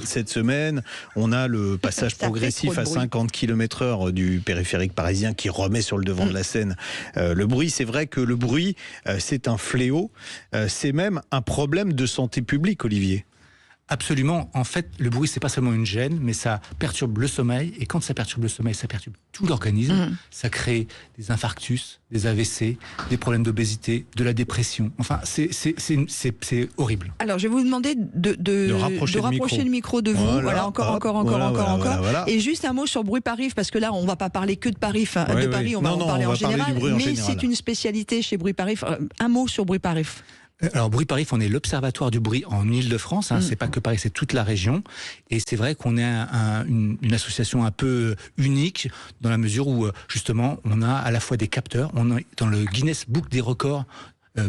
cette semaine, on a le passage progressif à 50 km/h du périphérique parisien qui remet sur le devant de la scène le bruit. C'est vrai que le bruit, c'est un fléau. C'est même un problème de santé publique, Olivier. Absolument. En fait, le bruit, c'est pas seulement une gêne, mais ça perturbe le sommeil. Et quand ça perturbe le sommeil, ça perturbe tout l'organisme. Ça crée des infarctus, des AVC, des problèmes d'obésité, de la dépression. Enfin, c'est horrible. Alors, je vais vous demander de rapprocher le micro de vous. Voilà, encore. Et juste un mot sur Bruit Parif, parce que là, on va pas parler que de Parif. De Paris, on va en parler en général. Mais c'est une spécialité chez Bruit Parif. Un mot sur Bruit Parif. Alors, Bruit Parif, on est l'observatoire du bruit en Île-de-France. C'est pas que Paris, c'est toute la région. Et c'est vrai qu'on est une association un peu unique dans la mesure où, justement, on a à la fois des capteurs. On est dans le Guinness Book des records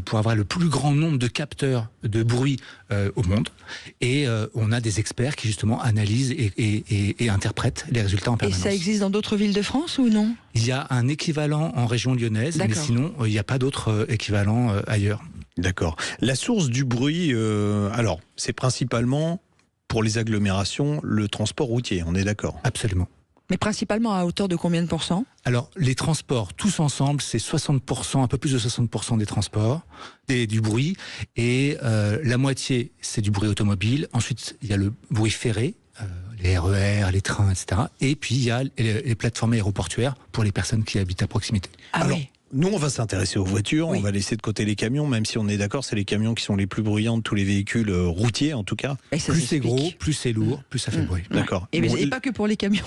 pour avoir le plus grand nombre de capteurs de bruit au monde. Et on a des experts qui, justement, analysent et interprètent les résultats en permanence. Et ça existe dans d'autres villes de France ou non ? Il y a un équivalent en région lyonnaise, mais sinon, il n'y a pas d'autres équivalents ailleurs. D'accord. La source du bruit, alors, c'est principalement, pour les agglomérations, le transport routier, on est d'accord ? Absolument. Mais principalement à hauteur de combien de pourcents ? Alors, les transports, tous ensemble, c'est 60%, un peu plus de 60% des transports, du bruit. Et la moitié, c'est du bruit automobile. Ensuite, il y a le bruit ferré, les RER, les trains, etc. Et puis, il y a les plateformes aéroportuaires pour les personnes qui habitent à proximité. Alors, nous, on va s'intéresser aux voitures, on va laisser de côté les camions, même si on est d'accord, c'est les camions qui sont les plus bruyants de tous les véhicules routiers, en tout cas. Plus c'est gros, plus c'est lourd, plus ça fait bruit. D'accord. Et pas que pour les camions.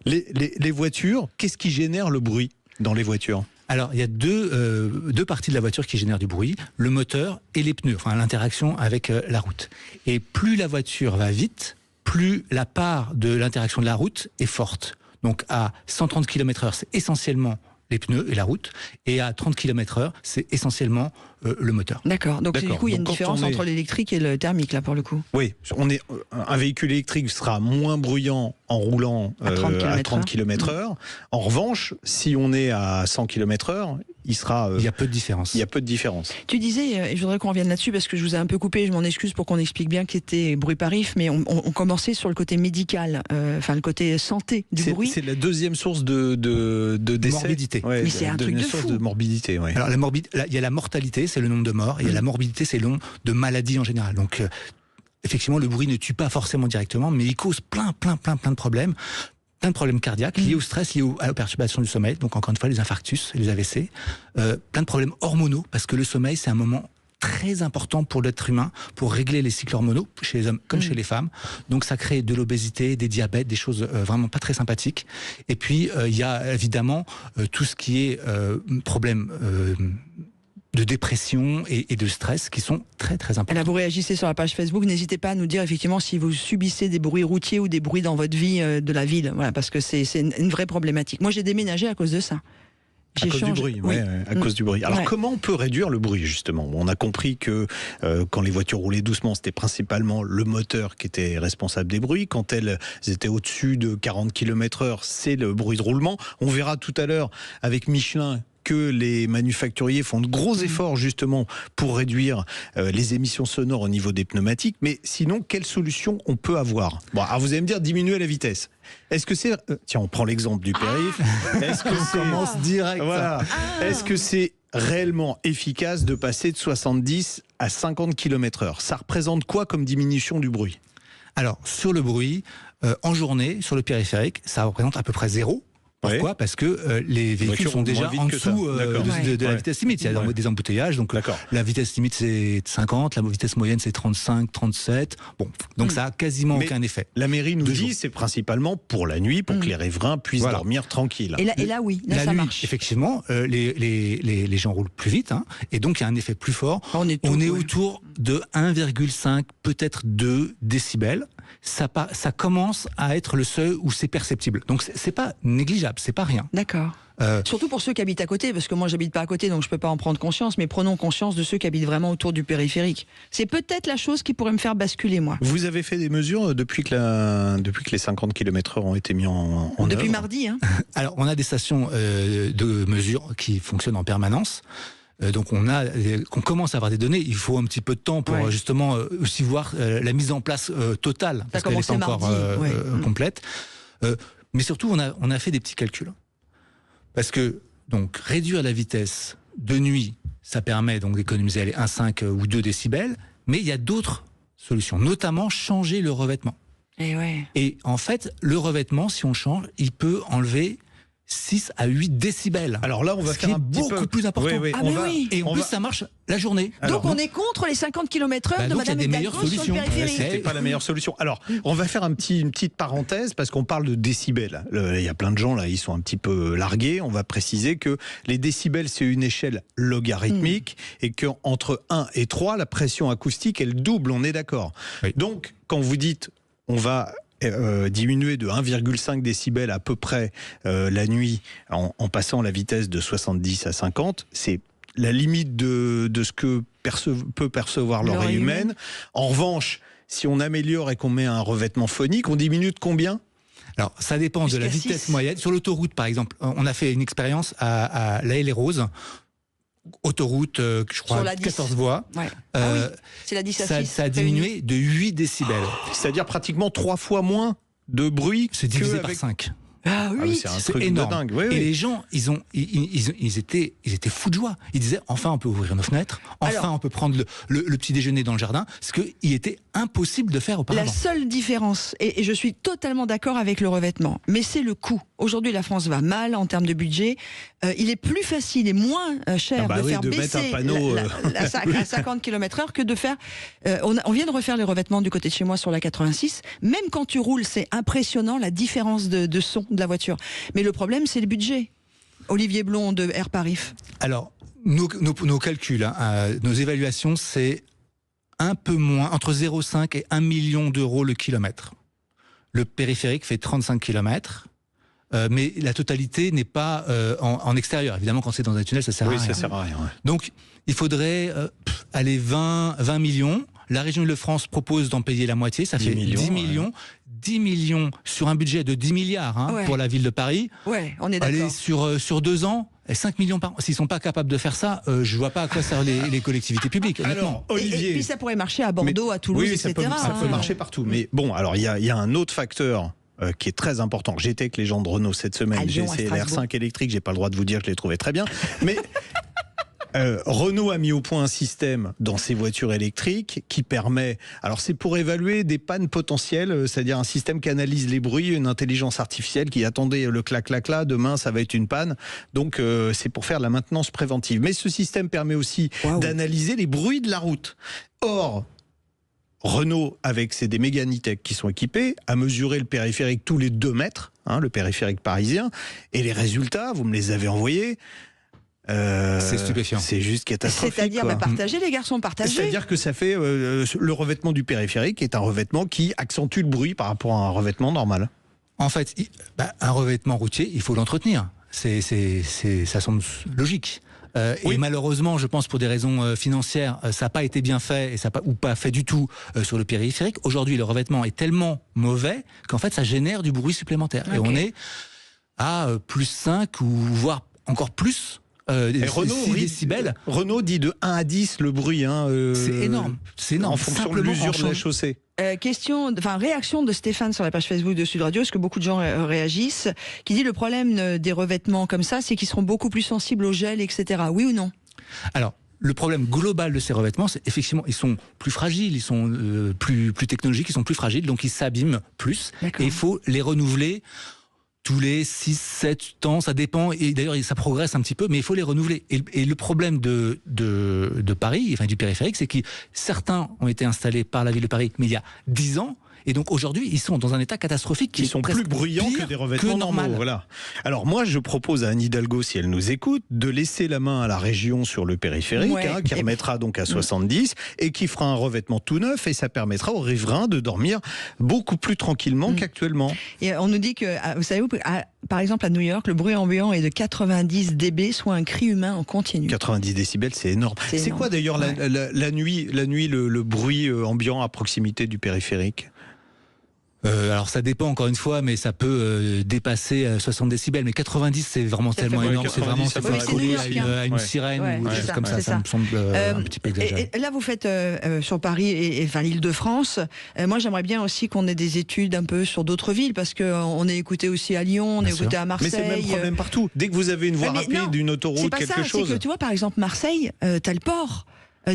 les voitures, qu'est-ce qui génère le bruit dans les voitures ? Alors, il y a deux parties de la voiture qui génèrent du bruit, le moteur et les pneus, enfin l'interaction avec la route. Et plus la voiture va vite, plus la part de l'interaction de la route est forte. Donc à 130 km/h, c'est essentiellement les pneus et la route, et à 30 km/h, c'est essentiellement le moteur. D'accord. Donc du coup, il y a une différence entre l'électrique et le thermique, là, pour le coup. Oui, un véhicule électrique sera moins bruyant en roulant à 30 km/h. En revanche, si on est à 100 km/h, il y a peu de différence. Il y a peu de différence. Tu disais, et je voudrais qu'on revienne là-dessus parce que je vous ai un peu coupé, je m'en excuse pour qu'on explique bien qu'était bruit parif, mais on commençait sur le côté médical, le côté santé du bruit. C'est la deuxième source de décès. Morbidité. Ouais, mais c'est un truc de fou. De morbidité, ouais. Alors il y a la mortalité, c'est le nombre de morts, et il y a la morbidité, c'est le nombre de maladies en général. Donc effectivement, le bruit ne tue pas forcément directement, mais il cause plein de problèmes. Plein de problèmes cardiaques liés au stress, liés à la perturbation du sommeil, donc encore une fois les infarctus, les AVC, plein de problèmes hormonaux, parce que le sommeil c'est un moment très important pour l'être humain, pour régler les cycles hormonaux, chez les hommes comme chez les femmes. Donc ça crée de l'obésité, des diabètes, des choses vraiment pas très sympathiques. Et puis il y a évidemment tout ce qui est problème de dépression et de stress qui sont très importants. Là, vous réagissez sur la page Facebook, n'hésitez pas à nous dire effectivement si vous subissez des bruits routiers ou des bruits dans votre vie de la ville, voilà, parce que c'est une vraie problématique. Moi j'ai déménagé à cause de ça. À cause du bruit, à cause du bruit. Alors comment on peut réduire le bruit justement ? On a compris que quand les voitures roulaient doucement, c'était principalement le moteur qui était responsable des bruits. Quand elles étaient au-dessus de 40 km/h, c'est le bruit de roulement. On verra tout à l'heure avec Michelin que les manufacturiers font de gros efforts justement pour réduire les émissions sonores au niveau des pneumatiques. Mais sinon, quelle solution on peut avoir ? Bon, alors vous allez me dire diminuer la vitesse. Est-ce que c'est... tiens, on prend l'exemple du périph'. Est-ce que on commence direct. Voilà. Est-ce que c'est réellement efficace de passer de 70 à 50 km/h ? Ça représente quoi comme diminution du bruit ? Alors, sur le bruit, en journée, sur le périphérique, ça représente à peu près 0. Pourquoi ? Parce que les véhicules sont déjà en dessous de la vitesse limite. Il y a des embouteillages, donc la vitesse limite c'est 50, la vitesse moyenne c'est 35, 37. Bon, donc ça a quasiment aucun effet. La mairie nous dit c'est principalement pour la nuit, pour que les riverains puissent dormir tranquilles. Et là oui, là, la ça nuit, marche. Effectivement, les gens roulent plus vite, et donc il y a un effet plus fort. On est autour de 1,5, peut-être 2 décibels. Ça commence à être le seuil où c'est perceptible. Donc c'est pas négligeable, c'est pas rien. D'accord. Surtout pour ceux qui habitent à côté, parce que moi j'habite pas à côté, donc je peux pas en prendre conscience, mais prenons conscience de ceux qui habitent vraiment autour du périphérique. C'est peut-être la chose qui pourrait me faire basculer, moi. Vous avez fait des mesures depuis que les 50 km/h ont été mis en œuvre ? Depuis mardi, hein. Alors on a des stations de mesure qui fonctionnent en permanence. Donc on commence à avoir des données. Il faut un petit peu de temps pour justement aussi voir la mise en place totale, parce qu'elle n'est pas encore complète. Mais surtout, on a fait des petits calculs. Parce que donc réduire la vitesse de nuit, ça permet donc d'économiser 1,5 ou 2 décibels, mais il y a d'autres solutions, notamment changer le revêtement. Et en fait, le revêtement, si on change, il peut enlever 6 à 8 décibels. Alors là, on va faire un beaucoup plus important. Et en plus, ça marche la journée. Donc on est contre les 50 km/h de Madame Hidalgo sur le périphérique. C'était pas la meilleure solution. Alors, on va faire une petite parenthèse parce qu'on parle de décibels. Il y a plein de gens là, ils sont un petit peu largués. On va préciser que les décibels, c'est une échelle logarithmique et qu'entre 1 et 3, la pression acoustique, elle double, on est d'accord. Donc, quand vous dites on va diminuer de 1,5 décibels à peu près la nuit en passant la vitesse de 70 à 50, c'est la limite de ce que peut percevoir l'oreille humaine. En revanche, si on améliore et qu'on met un revêtement phonique, on diminue de combien ? Alors, ça dépend de la vitesse moyenne. Sur l'autoroute, par exemple, on a fait une expérience à La Haye-les-Roses. Autoroute, je crois, 14 voies. C'est la 10 à 6. Ça a diminué de 8 décibels. C'est-à-dire pratiquement 3 fois moins. de bruit. C'est divisé avec... par 5. Ah oui, c'est un truc énorme. de dingue. Oui, et les gens, ils étaient fous de joie. Ils disaient, enfin, on peut ouvrir nos fenêtres. Enfin, Alors, on peut prendre le petit déjeuner dans le jardin. Ce qu'il était impossible de faire auparavant. La seule différence, et je suis totalement d'accord avec le revêtement, mais c'est le coût. Aujourd'hui, la France va mal en termes de budget. Il est plus facile et moins cher de faire mettre baisser un panneau, à 50 km/h que de faire... on vient de refaire les revêtements du côté de chez moi sur la 86. Même quand tu roules, c'est impressionnant la différence de son de la voiture. Mais le problème, c'est le budget. Olivier Blond de Air Parif. Alors, nos calculs, nos évaluations, c'est un peu moins, entre 0,5 et 1 million d'euros le kilomètre. Le périphérique fait 35 km, mais la totalité n'est pas en extérieur. Évidemment, quand c'est dans un tunnel, ça sert à rien. Oui, ça sert à rien. Ouais. Donc, il faudrait aller 20 millions. La région Île-de-France propose d'en payer la moitié, ça fait 10 millions. Ouais. 10 millions sur un budget de 10 milliards pour la ville de Paris. Ouais, on est d'accord. Aller sur 2 ans, 5 millions par an. S'ils ne sont pas capables de faire ça, je ne vois pas à quoi servent les collectivités publiques. Alors, Olivier... Et puis ça pourrait marcher à Bordeaux, à Toulouse, etc. Ça peut marcher partout. Mais bon, alors il y a un autre facteur qui est très important. J'étais avec les gens de Renault cette semaine. J'ai essayé l'R5 électrique. J'ai pas le droit de vous dire que je l'ai trouvé très bien. Mais... Renault a mis au point un système dans ses voitures électriques qui permet, alors c'est pour évaluer des pannes potentielles, c'est-à-dire un système qui analyse les bruits, une intelligence artificielle qui attendait le clac-clac-là, demain ça va être une panne, donc c'est pour faire de la maintenance préventive. Mais ce système permet aussi d'analyser les bruits de la route. Or, Renault, avec des Méganitech qui sont équipés, a mesuré le périphérique tous les 2 mètres, le périphérique parisien, et les résultats, vous me les avez envoyés. C'est stupéfiant. C'est juste catastrophique. C'est-à-dire, partagez les garçons, partagez. C'est-à-dire que ça fait le revêtement du périphérique est un revêtement qui accentue le bruit par rapport à un revêtement normal. En fait, un revêtement routier, il faut l'entretenir. Ça semble logique. Et malheureusement, je pense pour des raisons financières, ça n'a pas été bien fait ou pas fait du tout sur le périphérique. Aujourd'hui, le revêtement est tellement mauvais qu'en fait, ça génère du bruit supplémentaire. Okay. Et on est à plus 5 ou voire encore plus. Renault dit de 1 à 10 le bruit. C'est énorme. En fonction de l'usure de la chaussée. Réaction de Stéphane sur la page Facebook de Sud Radio, parce que beaucoup de gens réagissent, qui dit le problème des revêtements comme ça, c'est qu'ils seront beaucoup plus sensibles au gel, etc. Oui ou non? Alors, le problème global de ces revêtements, c'est effectivement, ils sont plus fragiles, ils sont plus technologiques, ils sont plus fragiles, donc ils s'abîment plus. Et il faut les renouveler tous les 6, 7 ans, ça dépend, et d'ailleurs ça progresse un petit peu, mais il faut les renouveler. Et le problème de Paris, enfin du périphérique, c'est que certains ont été installés par la ville de Paris, mais il y a 10 ans, et donc aujourd'hui, ils sont dans un état catastrophique. Ils sont plus bruyants que des revêtements normaux. Voilà. Alors moi, je propose à Anne Hidalgo, si elle nous écoute, de laisser la main à la région sur le périphérique, qui remettra donc à 70, et qui fera un revêtement tout neuf, et ça permettra aux riverains de dormir beaucoup plus tranquillement qu'actuellement. Et on nous dit que, vous savez, par exemple à New York, le bruit ambiant est de 90 dB, soit un cri humain en continu. 90 décibels, c'est énorme. C'est quoi d'ailleurs la nuit, le bruit ambiant à proximité du périphérique? Alors ça dépend encore une fois, mais ça peut dépasser 60 décibels. Mais 90, c'est vraiment tellement énorme. C'est vraiment ça peut coller à une sirène ou des choses comme ça. Ça me semble un petit peu exagéré. Et là, vous faites sur Paris et l'Île-de-France. Moi, j'aimerais bien aussi qu'on ait des études un peu sur d'autres villes, parce qu'on est écouté aussi à Lyon, on est écouté à Marseille. Mais c'est le même problème partout. Dès que vous avez une voie rapide, une autoroute, quelque chose. C'est que tu vois, par exemple, Marseille, t'as le port.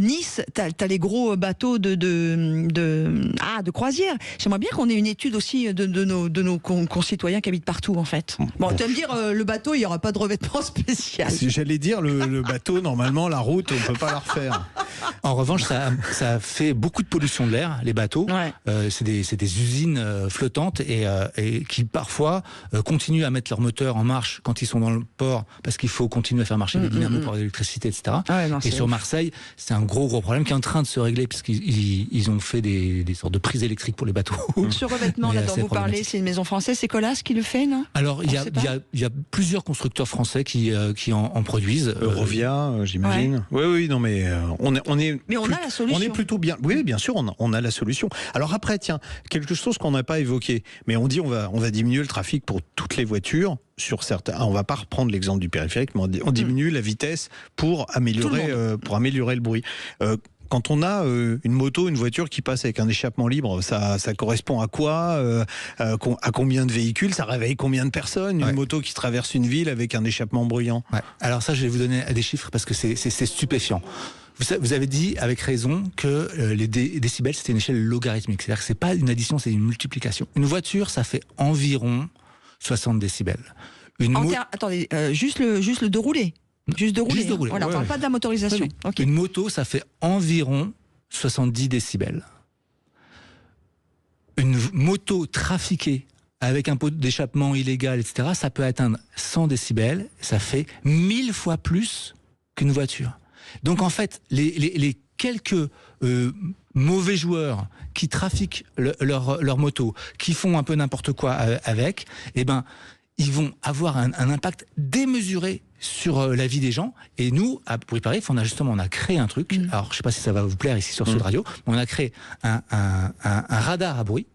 Nice, t'as les gros bateaux de croisière. J'aimerais bien qu'on ait une étude aussi de nos concitoyens qui habitent partout, en fait. Bon, tu vas me dire, le bateau, il n'y aura pas de revêtement spécial. J'allais dire, le bateau, normalement, la route, on ne peut pas la refaire. En revanche, ça fait beaucoup de pollution de l'air, les bateaux. C'est des usines flottantes et qui, parfois, continuent à mettre leur moteur en marche quand ils sont dans le port, parce qu'il faut continuer à faire marcher les dynamos pour l'électricité, etc. Et sur Marseille, c'est un gros problème qui est en train de se régler, puisqu'ils ont fait des sortes de prises électriques pour les bateaux. Ce revêtement là dont vous parlez, c'est une maison française, c'est Colas qui le fait, non? Alors il y a plusieurs constructeurs français qui en produisent. Eurovia, j'imagine. Oui, non mais on est. Mais on a la solution. On est plutôt bien. Oui, bien sûr, on a la solution. Alors après, tiens, quelque chose qu'on n'a pas évoqué, mais on dit on va diminuer le trafic pour toutes les voitures. Sur certains, on va pas reprendre l'exemple du périphérique, mais on diminue la vitesse pour améliorer le bruit. quand on a une moto, une voiture qui passe avec un échappement libre, ça correspond à quoi, à combien de véhicules, ça réveille combien de personnes, une moto qui traverse une ville avec un échappement bruyant. Ouais. Alors ça, je vais vous donner des chiffres parce que c'est stupéfiant. Vous avez dit avec raison que les décibels, c'était une échelle logarithmique. C'est-à-dire que c'est pas une addition, c'est une multiplication. Une voiture, ça fait environ 60 décibels. Attendez, juste le de rouler. Juste de rouler. Voilà, on ne parle pas de la motorisation. Oui. Okay. Une moto, ça fait environ 70 décibels. Une moto trafiquée avec un pot d'échappement illégal, etc., ça peut atteindre 100 décibels. Ça fait 1000 fois plus qu'une voiture. Donc en fait, les quelques mauvais joueurs qui trafiquent leur moto, qui font un peu n'importe quoi avec, eh ben, ils vont avoir un impact démesuré sur la vie des gens. Et nous, à Bruit Paris, on a créé un truc. Alors, je ne sais pas si ça va vous plaire ici sur Sud Radio, mais on a créé un radar à bruit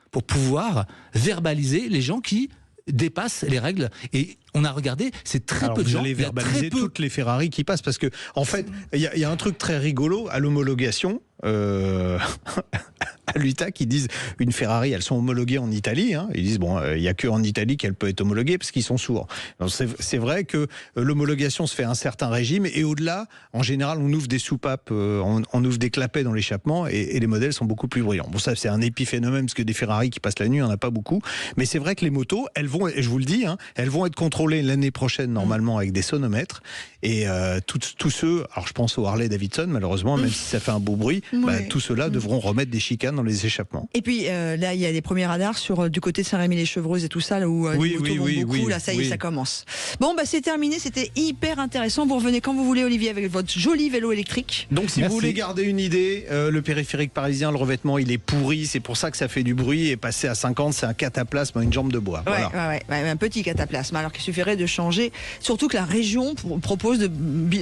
pour pouvoir verbaliser les gens qui dépassent les règles. Et on a regardé, c'est très peu de gens. Vous allez verbaliser toutes les Ferrari qui passent, parce que en fait, il y a un truc très rigolo à l'homologation. À l'UTA qui disent une Ferrari, elles sont homologuées en Italie. Ils disent il y a que en Italie qu'elle peut être homologuée parce qu'ils sont sourds. C'est vrai que l'homologation se fait à un certain régime, et au-delà, en général, on ouvre des soupapes, on ouvre des clapets dans l'échappement, et les modèles sont beaucoup plus bruyants. Bon, ça c'est un épiphénomène, parce que des Ferrari qui passent la nuit, il n'y en a pas beaucoup. Mais c'est vrai que les motos, elles vont, et je vous le dis, elles vont être contrôlées l'année prochaine normalement avec des sonomètres. Et tous ceux, alors je pense au Harley Davidson, malheureusement, même si ça fait un beau bruit, tous ceux-là devront remettre des chicanes dans les échappements. Et puis là, il y a des premiers radars du côté de Saint-Rémy-les-Chevreuses et tout ça, là où les motos vont beaucoup. Là, ça y est, ça commence. Bon, c'est terminé. C'était hyper intéressant. Vous revenez quand vous voulez, Olivier, avec votre joli vélo électrique. Donc, si vous voulez garder une idée, le périphérique parisien, le revêtement, il est pourri. C'est pour ça que ça fait du bruit. Et passer à 50, c'est un cataplasme, une jambe de bois. Ouais, un petit cataplasme. Alors qu'il suffirait de changer. Surtout que la région propose de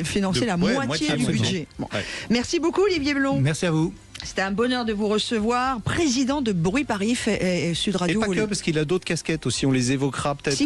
financer la moitié du budget. Bon. Merci beaucoup, Olivier Blon. Merci à vous. C'était un bonheur de vous recevoir, président de Bruit Paris et Sud Radio. Et pas que, parce qu'il a d'autres casquettes aussi, on les évoquera peut-être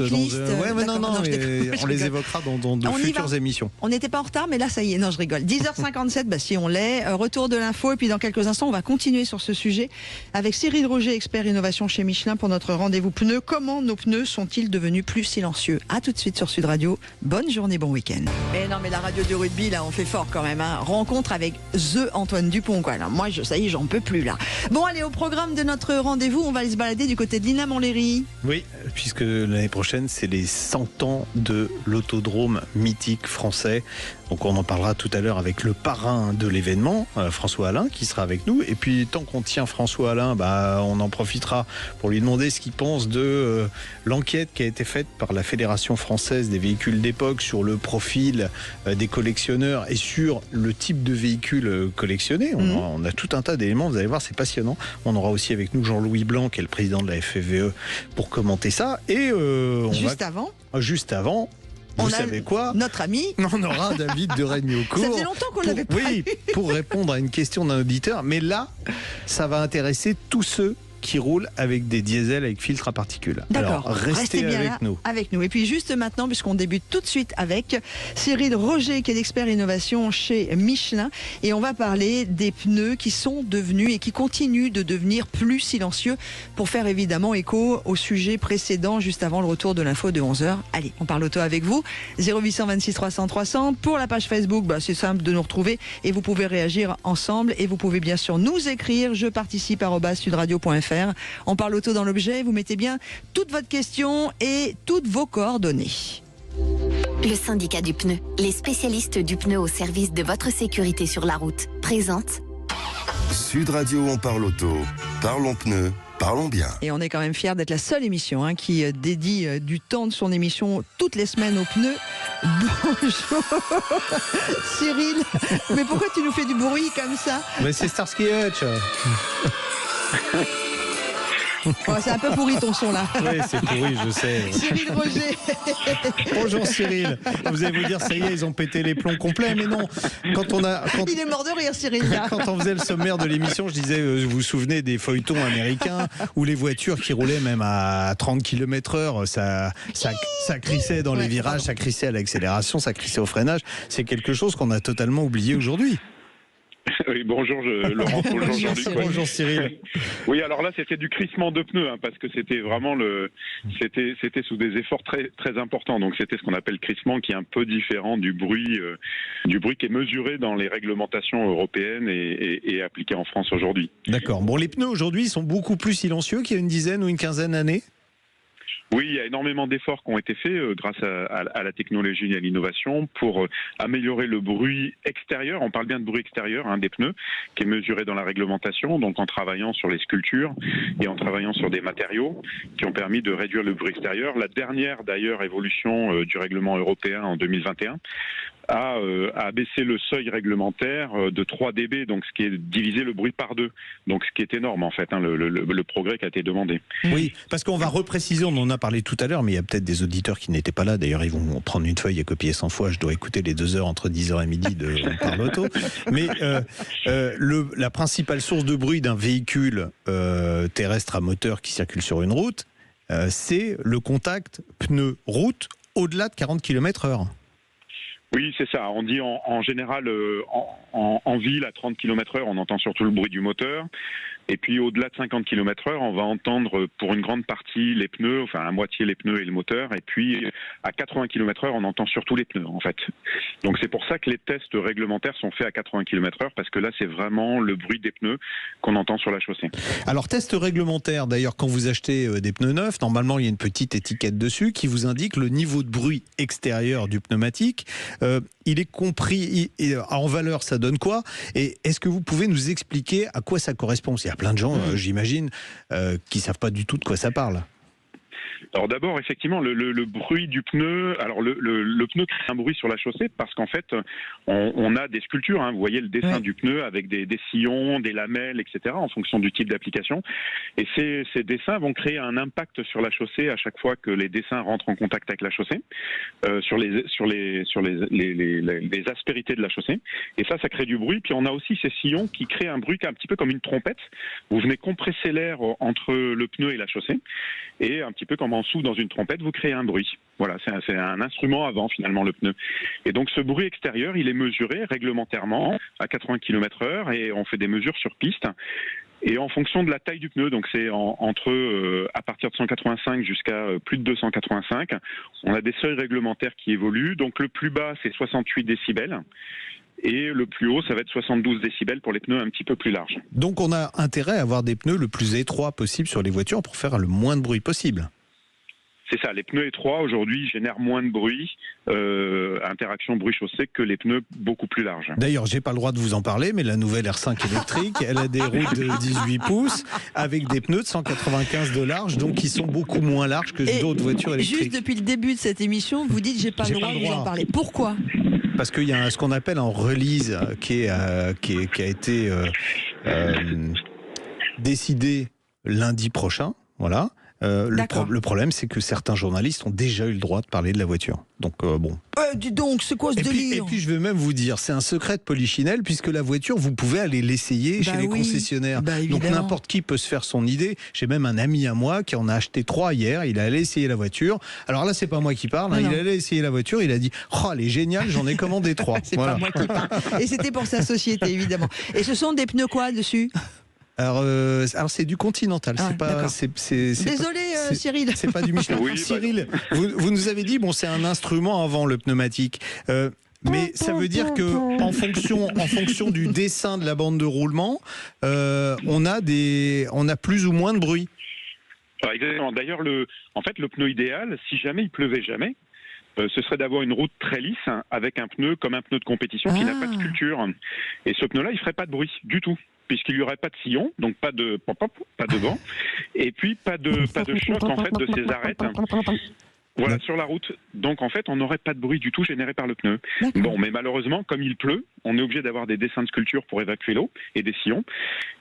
on les évoquera dans de futures émissions. On n'était pas en retard, mais là ça y est, non je rigole. 10h57, si on l'est, retour de l'info, et puis dans quelques instants on va continuer sur ce sujet avec Cyril Roger, expert innovation chez Michelin, pour notre rendez-vous pneus. Comment nos pneus sont-ils devenus plus silencieux? À tout de suite sur Sud Radio, bonne journée, bon week-end. Mais non, mais la radio du rugby, là on fait fort quand même, Rencontre avec The Antoine Dupont, quoi. Alors moi ça y est, j'en peux plus là. Bon, allez, au programme de notre rendez-vous, on va aller se balader du côté de Lina-Montlhéry. Oui, puisque l'année prochaine, c'est les 100 ans de l'autodrome mythique français. Donc on en parlera tout à l'heure avec le parrain de l'événement, François Alain, qui sera avec nous. Et puis tant qu'on tient François Alain, on en profitera pour lui demander ce qu'il pense de l'enquête qui a été faite par la Fédération française des véhicules d'époque sur le profil des collectionneurs et sur le type de véhicule collectionné. On a tout un tas d'éléments, vous allez voir, c'est passionnant. On aura aussi avec nous Jean-Louis Blanc, qui est le président de la FFVE, pour commenter ça. Et Juste avant, vous savez quoi? Notre ami. On aura David de Ragnocourt. Ça faisait longtemps qu'on l'avait pas eu. Pour répondre à une question d'un auditeur. Mais là, ça va intéresser tous ceux qui roulent avec des diesels avec filtre à particules. D'accord, alors restez bien avec nous. Et puis juste maintenant, puisqu'on débute tout de suite avec Cyril Roger, qui est expert innovation chez Michelin, et on va parler des pneus qui sont devenus et qui continuent de devenir plus silencieux, pour faire évidemment écho au sujet précédent juste avant le retour de l'info de 11h. Allez, on parle auto avec vous. 0826 300 300. Pour la page Facebook, c'est simple de nous retrouver et vous pouvez réagir ensemble, et vous pouvez bien sûr nous écrire je participe @sudradio.fr. On parle auto dans l'objet, vous mettez bien toutes votre question et toutes vos coordonnées. Le syndicat du pneu, les spécialistes du pneu au service de votre sécurité sur la route, présente Sud Radio, on parle auto, parlons pneus, parlons bien. Et on est quand même fiers d'être la seule émission qui dédie du temps de son émission toutes les semaines aux pneus. Bonjour Cyril, mais pourquoi tu nous fais du bruit comme ça? Mais c'est Starsky Hutch. C'est un peu pourri ton son là. Oui, c'est pourri, je sais. Cyril Roger. Bonjour Cyril. Vous allez vous dire, ça y est, ils ont pété les plombs complets, mais non. Il est mort de rire, Cyril. Là. Quand on faisait le sommaire de l'émission, je disais, vous vous souvenez des feuilletons américains où les voitures qui roulaient même à 30 km/h, ça crissait dans les virages, ça crissait à l'accélération, ça crissait au freinage. C'est quelque chose qu'on a totalement oublié aujourd'hui. Oui, bonjour Laurent, bonjour Jean-Luc. Bonjour Cyril. Oui, alors là c'était du crissement de pneus, parce que c'était vraiment c'était sous des efforts très très importants. Donc c'était ce qu'on appelle crissement, qui est un peu différent du bruit qui est mesuré dans les réglementations européennes et appliqué en France aujourd'hui. D'accord. Bon, les pneus aujourd'hui sont beaucoup plus silencieux qu'il y a une dizaine ou une quinzaine d'années. Oui, il y a énormément d'efforts qui ont été faits grâce à la technologie et à l'innovation pour améliorer le bruit extérieur. On parle bien de bruit extérieur des pneus, qui est mesuré dans la réglementation, donc en travaillant sur les sculptures et en travaillant sur des matériaux qui ont permis de réduire le bruit extérieur. La dernière, d'ailleurs, évolution du règlement européen en 2021 a baissé le seuil réglementaire de 3 dB, donc ce qui est divisé le bruit par 2. Donc ce qui est énorme en fait, le progrès qui a été demandé. Oui, parce qu'on va repréciser, on en a parlé tout à l'heure, mais il y a peut-être des auditeurs qui n'étaient pas là. D'ailleurs, ils vont prendre une feuille et copier 100 fois. Je dois écouter les 2 heures entre 10h et midi de On parle auto. Mais la principale source de bruit d'un véhicule terrestre à moteur qui circule sur une route, c'est le contact pneu-route au-delà de 40 km/h. Oui, c'est ça. On dit en général, en ville, à 30 km/h, on entend surtout le bruit du moteur. Et puis au-delà de 50 km/h, on va entendre pour une grande partie les pneus, enfin à moitié les pneus et le moteur. Et puis à 80 km/h, on entend surtout les pneus en fait. Donc c'est pour ça que les tests réglementaires sont faits à 80 km/h, parce que là c'est vraiment le bruit des pneus qu'on entend sur la chaussée. Alors test réglementaire, d'ailleurs, quand vous achetez des pneus neufs, normalement il y a une petite étiquette dessus qui vous indique le niveau de bruit extérieur du pneumatique. Il est compris en valeur, ça donne quoi? Et est-ce que vous pouvez nous expliquer à quoi ça correspond? Il y a plein de gens, j'imagine, qui ne savent pas du tout de quoi ça parle. Alors d'abord, effectivement, le bruit du pneu. Alors le pneu crée un bruit sur la chaussée parce qu'en fait, on a des sculptures. Vous voyez le dessin du pneu avec des sillons, des lamelles, etc. en fonction du type d'application. Et ces dessins vont créer un impact sur la chaussée à chaque fois que les dessins rentrent en contact avec la chaussée, sur les aspérités de la chaussée. Et ça crée du bruit. Puis on a aussi ces sillons qui créent un bruit un petit peu comme une trompette. Vous venez compresser l'air entre le pneu et la chaussée, et un petit peu comme en dessous dans une trompette, vous créez un bruit. Voilà, c'est un instrument avant finalement le pneu. Et donc ce bruit extérieur, il est mesuré réglementairement à 80 km/h et on fait des mesures sur piste. Et en fonction de la taille du pneu, donc c'est entre à partir de 185 jusqu'à plus de 285, on a des seuils réglementaires qui évoluent. Donc le plus bas, c'est 68 décibels. Et le plus haut, ça va être 72 décibels pour les pneus un petit peu plus larges. Donc on a intérêt à avoir des pneus le plus étroits possible sur les voitures pour faire le moins de bruit possible. C'est ça, les pneus étroits aujourd'hui génèrent moins de bruit, interaction bruit-chaussée, que les pneus beaucoup plus larges. D'ailleurs, j'ai pas le droit de vous en parler, mais la nouvelle R5 électrique, elle a des roues de 18 pouces avec des pneus de 195 de large, donc qui sont beaucoup moins larges que d'autres voitures électriques. Juste depuis le début de cette émission, vous dites j'ai pas le droit de vous en parler. Pourquoi ? Parce qu'il y a ce qu'on appelle un release qui a été décidé lundi prochain, voilà. Le problème, c'est que certains journalistes ont déjà eu le droit de parler de la voiture. Donc, bon. Dis donc, c'est quoi ce délire ? Et puis, je vais même vous dire, c'est un secret de Polichinelle, puisque la voiture, vous pouvez aller l'essayer chez les concessionnaires. Donc, n'importe qui peut se faire son idée. J'ai même un ami à moi qui en a acheté 3 hier. Il est allé essayer la voiture. Alors là, c'est pas moi qui parle. Il est allé essayer la voiture. Il a dit, oh, elle est géniale, j'en ai commandé 3. C'est pas moi qui parle. Et c'était pour sa société, évidemment. Et ce sont des pneus quoi dessus ? Alors c'est du Continental. C'est pas. Désolé, Cyril. C'est pas du Michelin. Oui, Cyril, vous nous avez dit c'est un instrument avant le pneumatique. Mais ça veut dire que en fonction du dessin de la bande de roulement, on a plus ou moins de bruit. Exactement. D'ailleurs, le pneu idéal, si jamais il pleuvait jamais, ce serait d'avoir une route très lisse avec un pneu comme un pneu de compétition qui n'a pas de sculpture. Et ce pneu-là, il ferait pas de bruit du tout, puisqu'il n'y aurait pas de sillon, donc pas de vent, et puis pas de choc en fait de ces arêtes. Voilà, sur la route. Donc en fait, on n'aurait pas de bruit du tout généré par le pneu. Bon, mais malheureusement, comme il pleut, on est obligé d'avoir des dessins de sculpture pour évacuer l'eau et des sillons.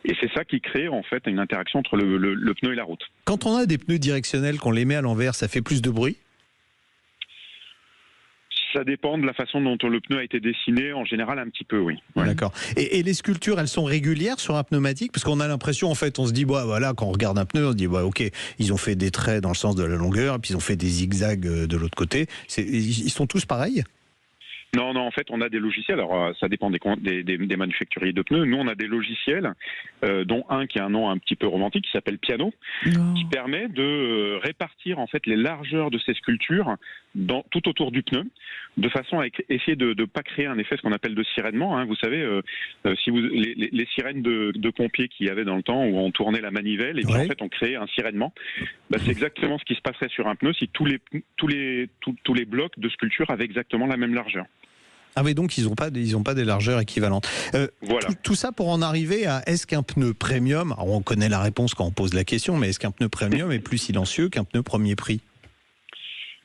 Et c'est ça qui crée en fait une interaction entre le pneu et la route. Quand on a des pneus directionnels, qu'on les met à l'envers, ça fait plus de bruit ? Ça dépend de la façon dont le pneu a été dessiné, en général un petit peu, oui. Ouais. D'accord. Et les sculptures, elles sont régulières sur un pneumatique? Parce qu'on a l'impression, en fait, on se dit, voilà, quand on regarde un pneu, on se dit, ok, ils ont fait des traits dans le sens de la longueur, et puis ils ont fait des zigzags de l'autre côté. Ils sont tous pareils? Non, en fait, on a des logiciels. Alors, ça dépend des manufacturiers de pneus. Nous, on a des logiciels, dont un qui a un nom un petit peu romantique, qui s'appelle Piano, qui permet de répartir en fait les largeurs de ces sculptures tout autour du pneu, de façon à essayer de ne pas créer un effet ce qu'on appelle de sirénement. Hein. Vous savez, si les sirènes de pompiers qu'il y avait dans le temps où on tournait la manivelle et puis en fait on créait un sirénement. C'est exactement ce qui se passerait sur un pneu si tous les blocs de sculpture avaient exactement la même largeur. Ah oui, donc ils n'ont pas des largeurs équivalentes. Voilà. Tout ça pour en arriver à est-ce qu'un pneu premium, alors on connaît la réponse quand on pose la question, mais est-ce qu'un pneu premium est plus silencieux qu'un pneu premier prix ?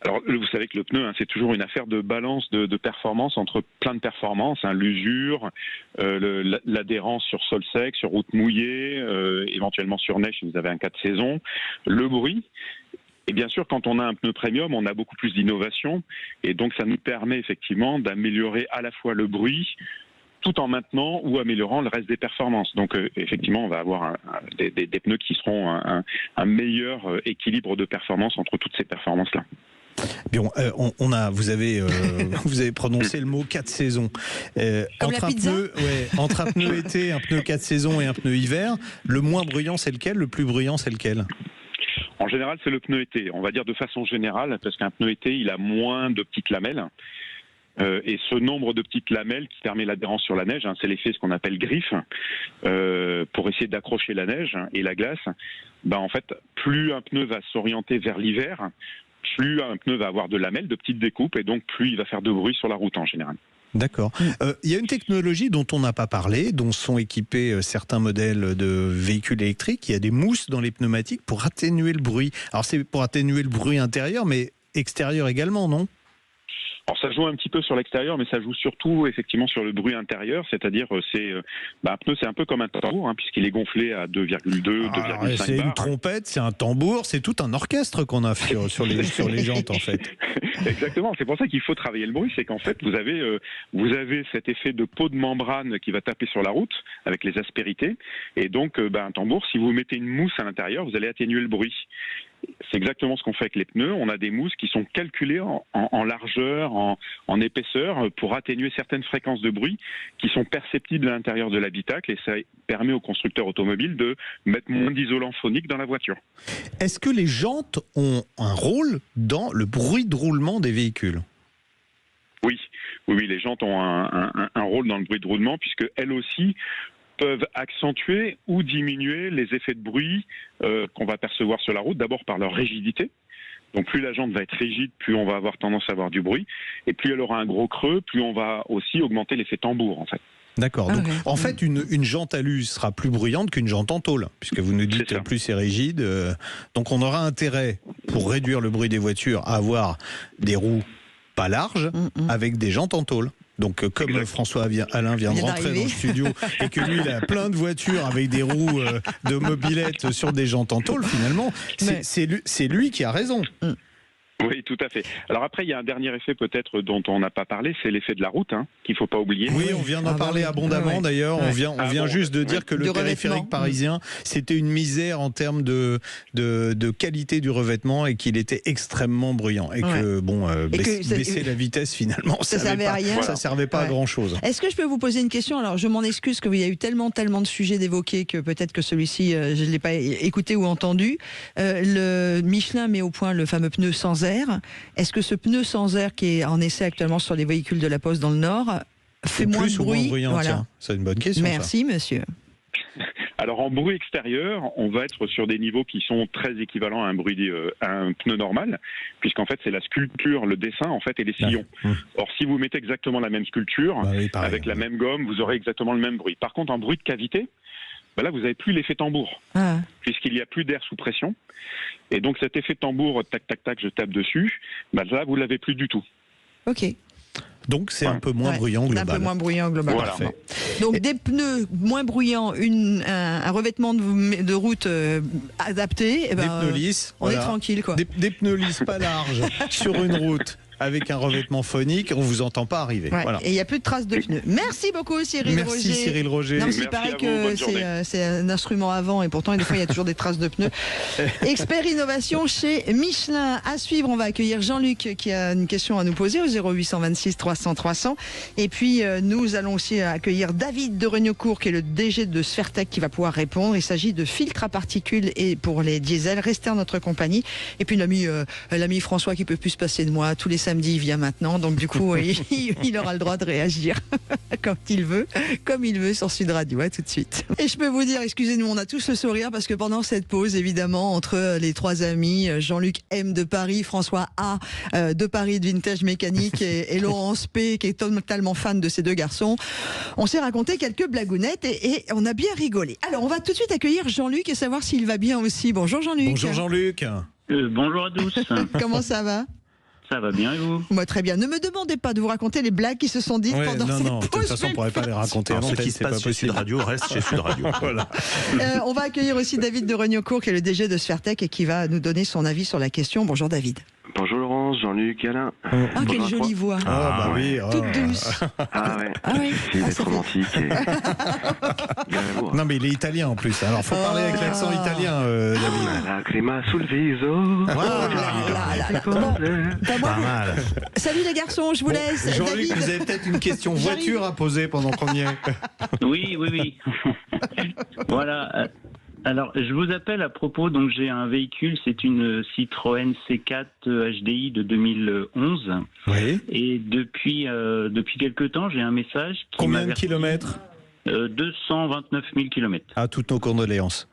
Alors, vous savez que le pneu, c'est toujours une affaire de balance de performance entre plein de performances, l'usure, l'adhérence sur sol sec, sur route mouillée, éventuellement sur neige si vous avez un cas de saison, le bruit. Et bien sûr, quand on a un pneu premium, on a beaucoup plus d'innovation. Et donc, ça nous permet effectivement d'améliorer à la fois le bruit, tout en maintenant ou améliorant le reste des performances. Donc, effectivement, on va avoir des pneus qui seront un meilleur équilibre de performance entre toutes ces performances-là. Bien, vous avez prononcé le mot 4 saisons. Entre un pneu été, un pneu 4 saisons et un pneu hiver, le moins bruyant c'est lequel ? Le plus bruyant c'est lequel ? En général, c'est le pneu été. On va dire de façon générale, parce qu'un pneu été, il a moins de petites lamelles. Et ce nombre de petites lamelles qui permet l'adhérence sur la neige, c'est l'effet ce qu'on appelle griffe, pour essayer d'accrocher la neige et la glace. En fait, plus un pneu va s'orienter vers l'hiver, plus un pneu va avoir de lamelles, de petites découpes, et donc plus il va faire de bruit sur la route en général. D'accord. Il y a une technologie dont on n'a pas parlé, dont sont équipés certains modèles de véhicules électriques. Il y a des mousses dans les pneumatiques pour atténuer le bruit. Alors c'est pour atténuer le bruit intérieur, mais extérieur également, non ? Alors ça joue un petit peu sur l'extérieur, mais ça joue surtout effectivement sur le bruit intérieur, c'est-à-dire un pneu c'est un peu comme un tambour, puisqu'il est gonflé à 2,2, 2,5 bars. C'est une trompette, c'est un tambour, c'est tout un orchestre qu'on a sur les jantes en fait. Exactement, c'est pour ça qu'il faut travailler le bruit, c'est qu'en fait vous avez cet effet de peau de membrane qui va taper sur la route avec les aspérités, et donc un tambour, si vous mettez une mousse à l'intérieur, vous allez atténuer le bruit. C'est exactement ce qu'on fait avec les pneus. On a des mousses qui sont calculées en largeur, en épaisseur, pour atténuer certaines fréquences de bruit qui sont perceptibles à l'intérieur de l'habitacle, et ça permet aux constructeurs automobiles de mettre moins d'isolant phonique dans la voiture. Est-ce que les jantes ont un rôle dans le bruit de roulement des véhicules ? Oui, les jantes ont un rôle dans le bruit de roulement, puisque elles aussi peuvent accentuer ou diminuer les effets de bruit qu'on va percevoir sur la route, d'abord par leur rigidité. Donc plus la jante va être rigide, plus on va avoir tendance à avoir du bruit, et plus elle aura un gros creux, plus on va aussi augmenter l'effet tambour en fait. D'accord. Donc, en fait, une jante alu sera plus bruyante qu'une jante en tôle, puisque vous nous dites plus c'est rigide. Donc on aura intérêt, pour réduire le bruit des voitures, à avoir des roues pas larges avec des jantes en tôle. Donc comme François Alain vient de rentrer dans le studio et que lui il a plein de voitures avec des roues de mobilette sur des jantes en tôle, finalement, c'est lui qui a raison. Oui, tout à fait. Alors après, il y a un dernier effet peut-être dont on n'a pas parlé, c'est l'effet de la route, qu'il ne faut pas oublier. Oui, on vient d'en parler abondamment d'ailleurs. On vient juste de dire que le périphérique parisien, c'était une misère en termes de qualité du revêtement et qu'il était extrêmement bruyant. Et que, baisser la vitesse finalement, ça servait à rien. Ça servait pas à grand-chose. Est-ce que je peux vous poser une question ? Alors, je m'en excuse, qu'il y a eu tellement de sujets d'évoquer que peut-être que celui-ci, je ne l'ai pas écouté ou entendu. Le Michelin met au point le fameux pneu sans air. Est-ce que ce pneu sans air qui est en essai actuellement sur les véhicules de la Poste dans le Nord fait moins de bruit ? Voilà. C'est une bonne question. Merci, monsieur. Alors en bruit extérieur, on va être sur des niveaux qui sont très équivalents à un pneu normal, puisqu'en fait c'est la sculpture, le dessin en fait et les sillons. Or si vous mettez exactement la même sculpture avec la même gomme, vous aurez exactement le même bruit. Par contre en bruit de cavité, là vous n'avez plus l'effet tambour, puisqu'il n'y a plus d'air sous pression. Et donc cet effet tambour, tac tac tac, je tape dessus, là vous l'avez plus du tout. Ok. Donc c'est un peu moins bruyant global. Un peu moins bruyant global. Voilà. Donc des pneus moins bruyants, un revêtement de route adapté, des pneus lisses, on est tranquille quoi. Des pneus lisses pas larges sur une route avec un revêtement phonique, on vous entend pas arriver. Ouais. Voilà. Et il n'y a plus de traces de pneus. Merci beaucoup Cyril Roger. Merci Cyril Roger. Non, mais il Merci paraît à vous, que bonne journée. c'est un instrument avant et pourtant des fois il y a toujours des traces de pneus. Expert innovation chez Michelin. À suivre, on va accueillir Jean-Luc qui a une question à nous poser au 0826 300 300. Et puis nous allons aussi accueillir David de Regnocourt qui est le DG de Sfertec qui va pouvoir répondre. Il s'agit de filtres à particules et pour les diesels. Restez en notre compagnie. Et puis l'ami François qui peut plus se passer de moi. Tous les samedis il vient maintenant. Donc du coup il aura le droit de réagir quand il veut, comme il veut sur Sud Radio. À tout de suite. Et je peux vous dire, excusez-nous, on a tous le sourire parce que pendant cette pause, évidemment, entre les trois amis, Jean-Luc M de Paris, François A de Paris de Vintage Mécanique et Laurence P qui est totalement fan de ces deux garçons, on s'est raconté quelques blagounettes et on a bien rigolé. Alors on va tout de suite accueillir Jean-Luc et savoir s'il va bien aussi. Bonjour Jean-Luc. Bonjour Jean-Luc. Bonjour à tous. Comment ça va? Ça va bien et vous? Moi très bien. Ne me demandez pas de vous raconter les blagues qui se sont dites pendant cette pause. De toute façon, on ne pourrait pas les raconter. Alors, ce qui se passe chez Sud Radio reste chez Sud Radio. Voilà. On va accueillir aussi David de Regnocourt qui est le DG de Sfertec et qui va nous donner son avis sur la question. Bonjour David. Bonjour Laurence, Jean-Luc et Alain. Ah, quelle jolie voix. Ah, bah oui. Toute douce. Ah ouais, Ah ouais. c'est d'être romantique. Non, mais il est italien en plus. Alors, faut parler avec l'accent italien, David. La crema sul viso. Pas mal. Salut les garçons, je vous laisse. Jean-Luc, David. vous avez peut-être une question voiture à poser pendant qu'on y est. Oui. Voilà. Alors, je vous appelle à propos, donc j'ai un véhicule, c'est une Citroën C4 HDI de 2011. Oui. Et depuis quelques temps, j'ai un message qui Combien de kilomètres 229 000 kilomètres. Ah, toutes nos condoléances.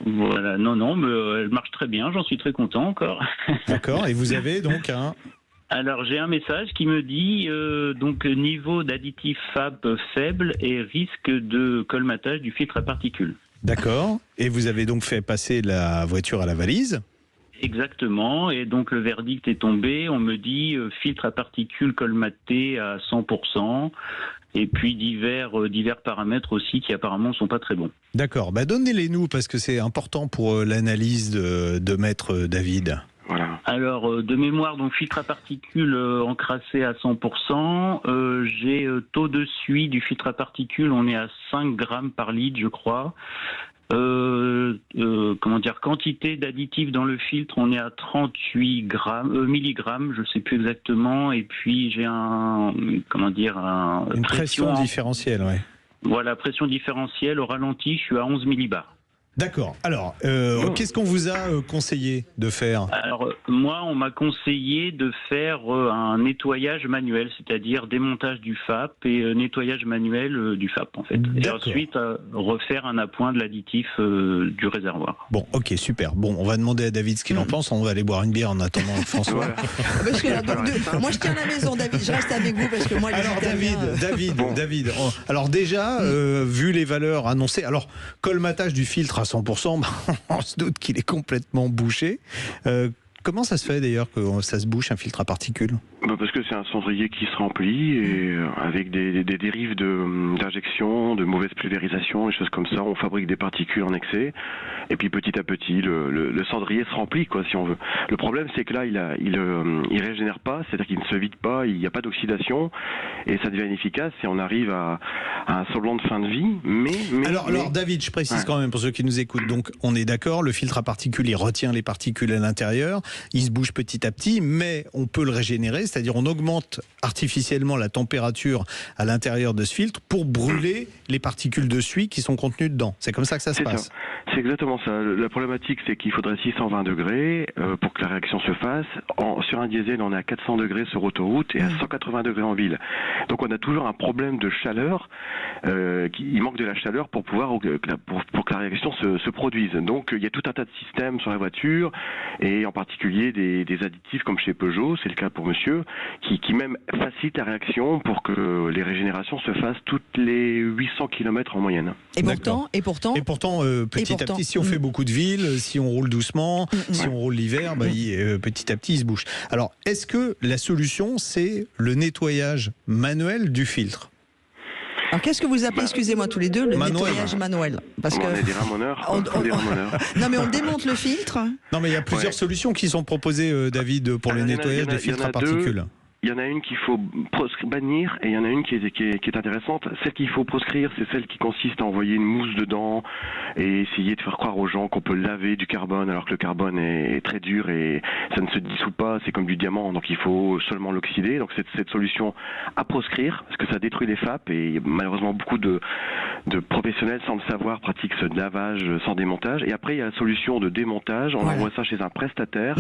Voilà, non, mais elle marche très bien, j'en suis très content encore. D'accord, et vous avez donc un... Alors, j'ai un message qui me dit donc niveau d'additif FAB faible et risque de colmatage du filtre à particules. D'accord, et vous avez donc fait passer la voiture à la valise? Exactement, et donc le verdict est tombé, on me dit filtre à particules colmaté à 100%, et puis divers paramètres aussi qui apparemment sont pas très bons. D'accord, donnez-les nous parce que c'est important pour l'analyse de maître David. Voilà. Alors, de mémoire, donc filtre à particules encrassé à 100%. J'ai taux de suie du filtre à particules, on est à 5 grammes par litre, je crois. Quantité d'additifs dans le filtre, on est à 38 milligrammes, je sais plus exactement. Et puis j'ai une pression différentielle, ouais. Voilà, pression différentielle. Au ralenti, je suis à 11 millibars. D'accord. Alors, qu'est-ce qu'on vous a conseillé de faire? Alors, moi, on m'a conseillé de faire un nettoyage manuel, c'est-à-dire démontage du FAP et nettoyage manuel du FAP, en fait. Et ensuite, refaire un appoint de l'additif du réservoir. Bon, ok, super. Bon, on va demander à David ce qu'il en pense. On va aller boire une bière en attendant François. Parce que, moi, je tiens à la maison, David. Je reste avec vous parce que moi, alors, David. Alors déjà, vu les valeurs annoncées, alors colmatage du filtre à 100%, on se doute qu'il est complètement bouché. Comment ça se fait d'ailleurs que ça se bouche un filtre à particules? Parce que c'est un cendrier qui se remplit et avec des dérives d'injection, de mauvaise pulvérisation, des choses comme ça, on fabrique des particules en excès et puis petit à petit le cendrier se remplit, quoi, si on veut. Le problème c'est que là il régénère pas, c'est-à-dire qu'il ne se vide pas, il n'y a pas d'oxydation et ça devient inefficace et on arrive à un semblant de fin de vie. Alors David, je précise quand même pour ceux qui nous écoutent, donc on est d'accord, le filtre à particules il retient les particules à l'intérieur, il se bouge petit à petit, mais on peut le régénérer, c'est-à-dire on augmente artificiellement la température à l'intérieur de ce filtre pour brûler les particules de suie qui sont contenues dedans. C'est comme ça que ça se passe. C'est exactement ça. La problématique, c'est qu'il faudrait 620 degrés pour que la réaction se fasse. Sur un diesel, on est à 400 degrés sur autoroute et à 180 degrés en ville. Donc on a toujours un problème de chaleur. Il manque de la chaleur pour que la réaction se produise. Donc il y a tout un tas de systèmes sur la voiture et en particulier des additifs comme chez Peugeot, c'est le cas pour monsieur, qui même facilitent la réaction pour que les régénérations se fassent toutes les 800 km en moyenne. Et pourtant, petit à petit, si on fait beaucoup de villes, si on roule doucement, si on roule l'hiver, petit à petit, il se bouge. Alors, est-ce que la solution, c'est le nettoyage manuel du filtre? Alors qu'est-ce que vous appelez, excusez-moi tous les deux, le nettoyage manuel? Parce on est des ramoneurs. Non mais on démonte le filtre. Non mais il y a plusieurs solutions qui sont proposées, David, pour le nettoyage des filtres à particules. il y en a une qu'il faut bannir et il y en a une qui est intéressante. Celle qu'il faut proscrire, c'est celle qui consiste à envoyer une mousse dedans et essayer de faire croire aux gens qu'on peut laver du carbone alors que le carbone est très dur et ça ne se dissout pas, c'est comme du diamant, donc il faut seulement l'oxyder. Donc c'est cette solution à proscrire parce que ça détruit les FAP et malheureusement beaucoup de professionnels sans le savoir pratiquent ce lavage sans démontage. Et après il y a la solution de démontage, on envoie ça chez un prestataire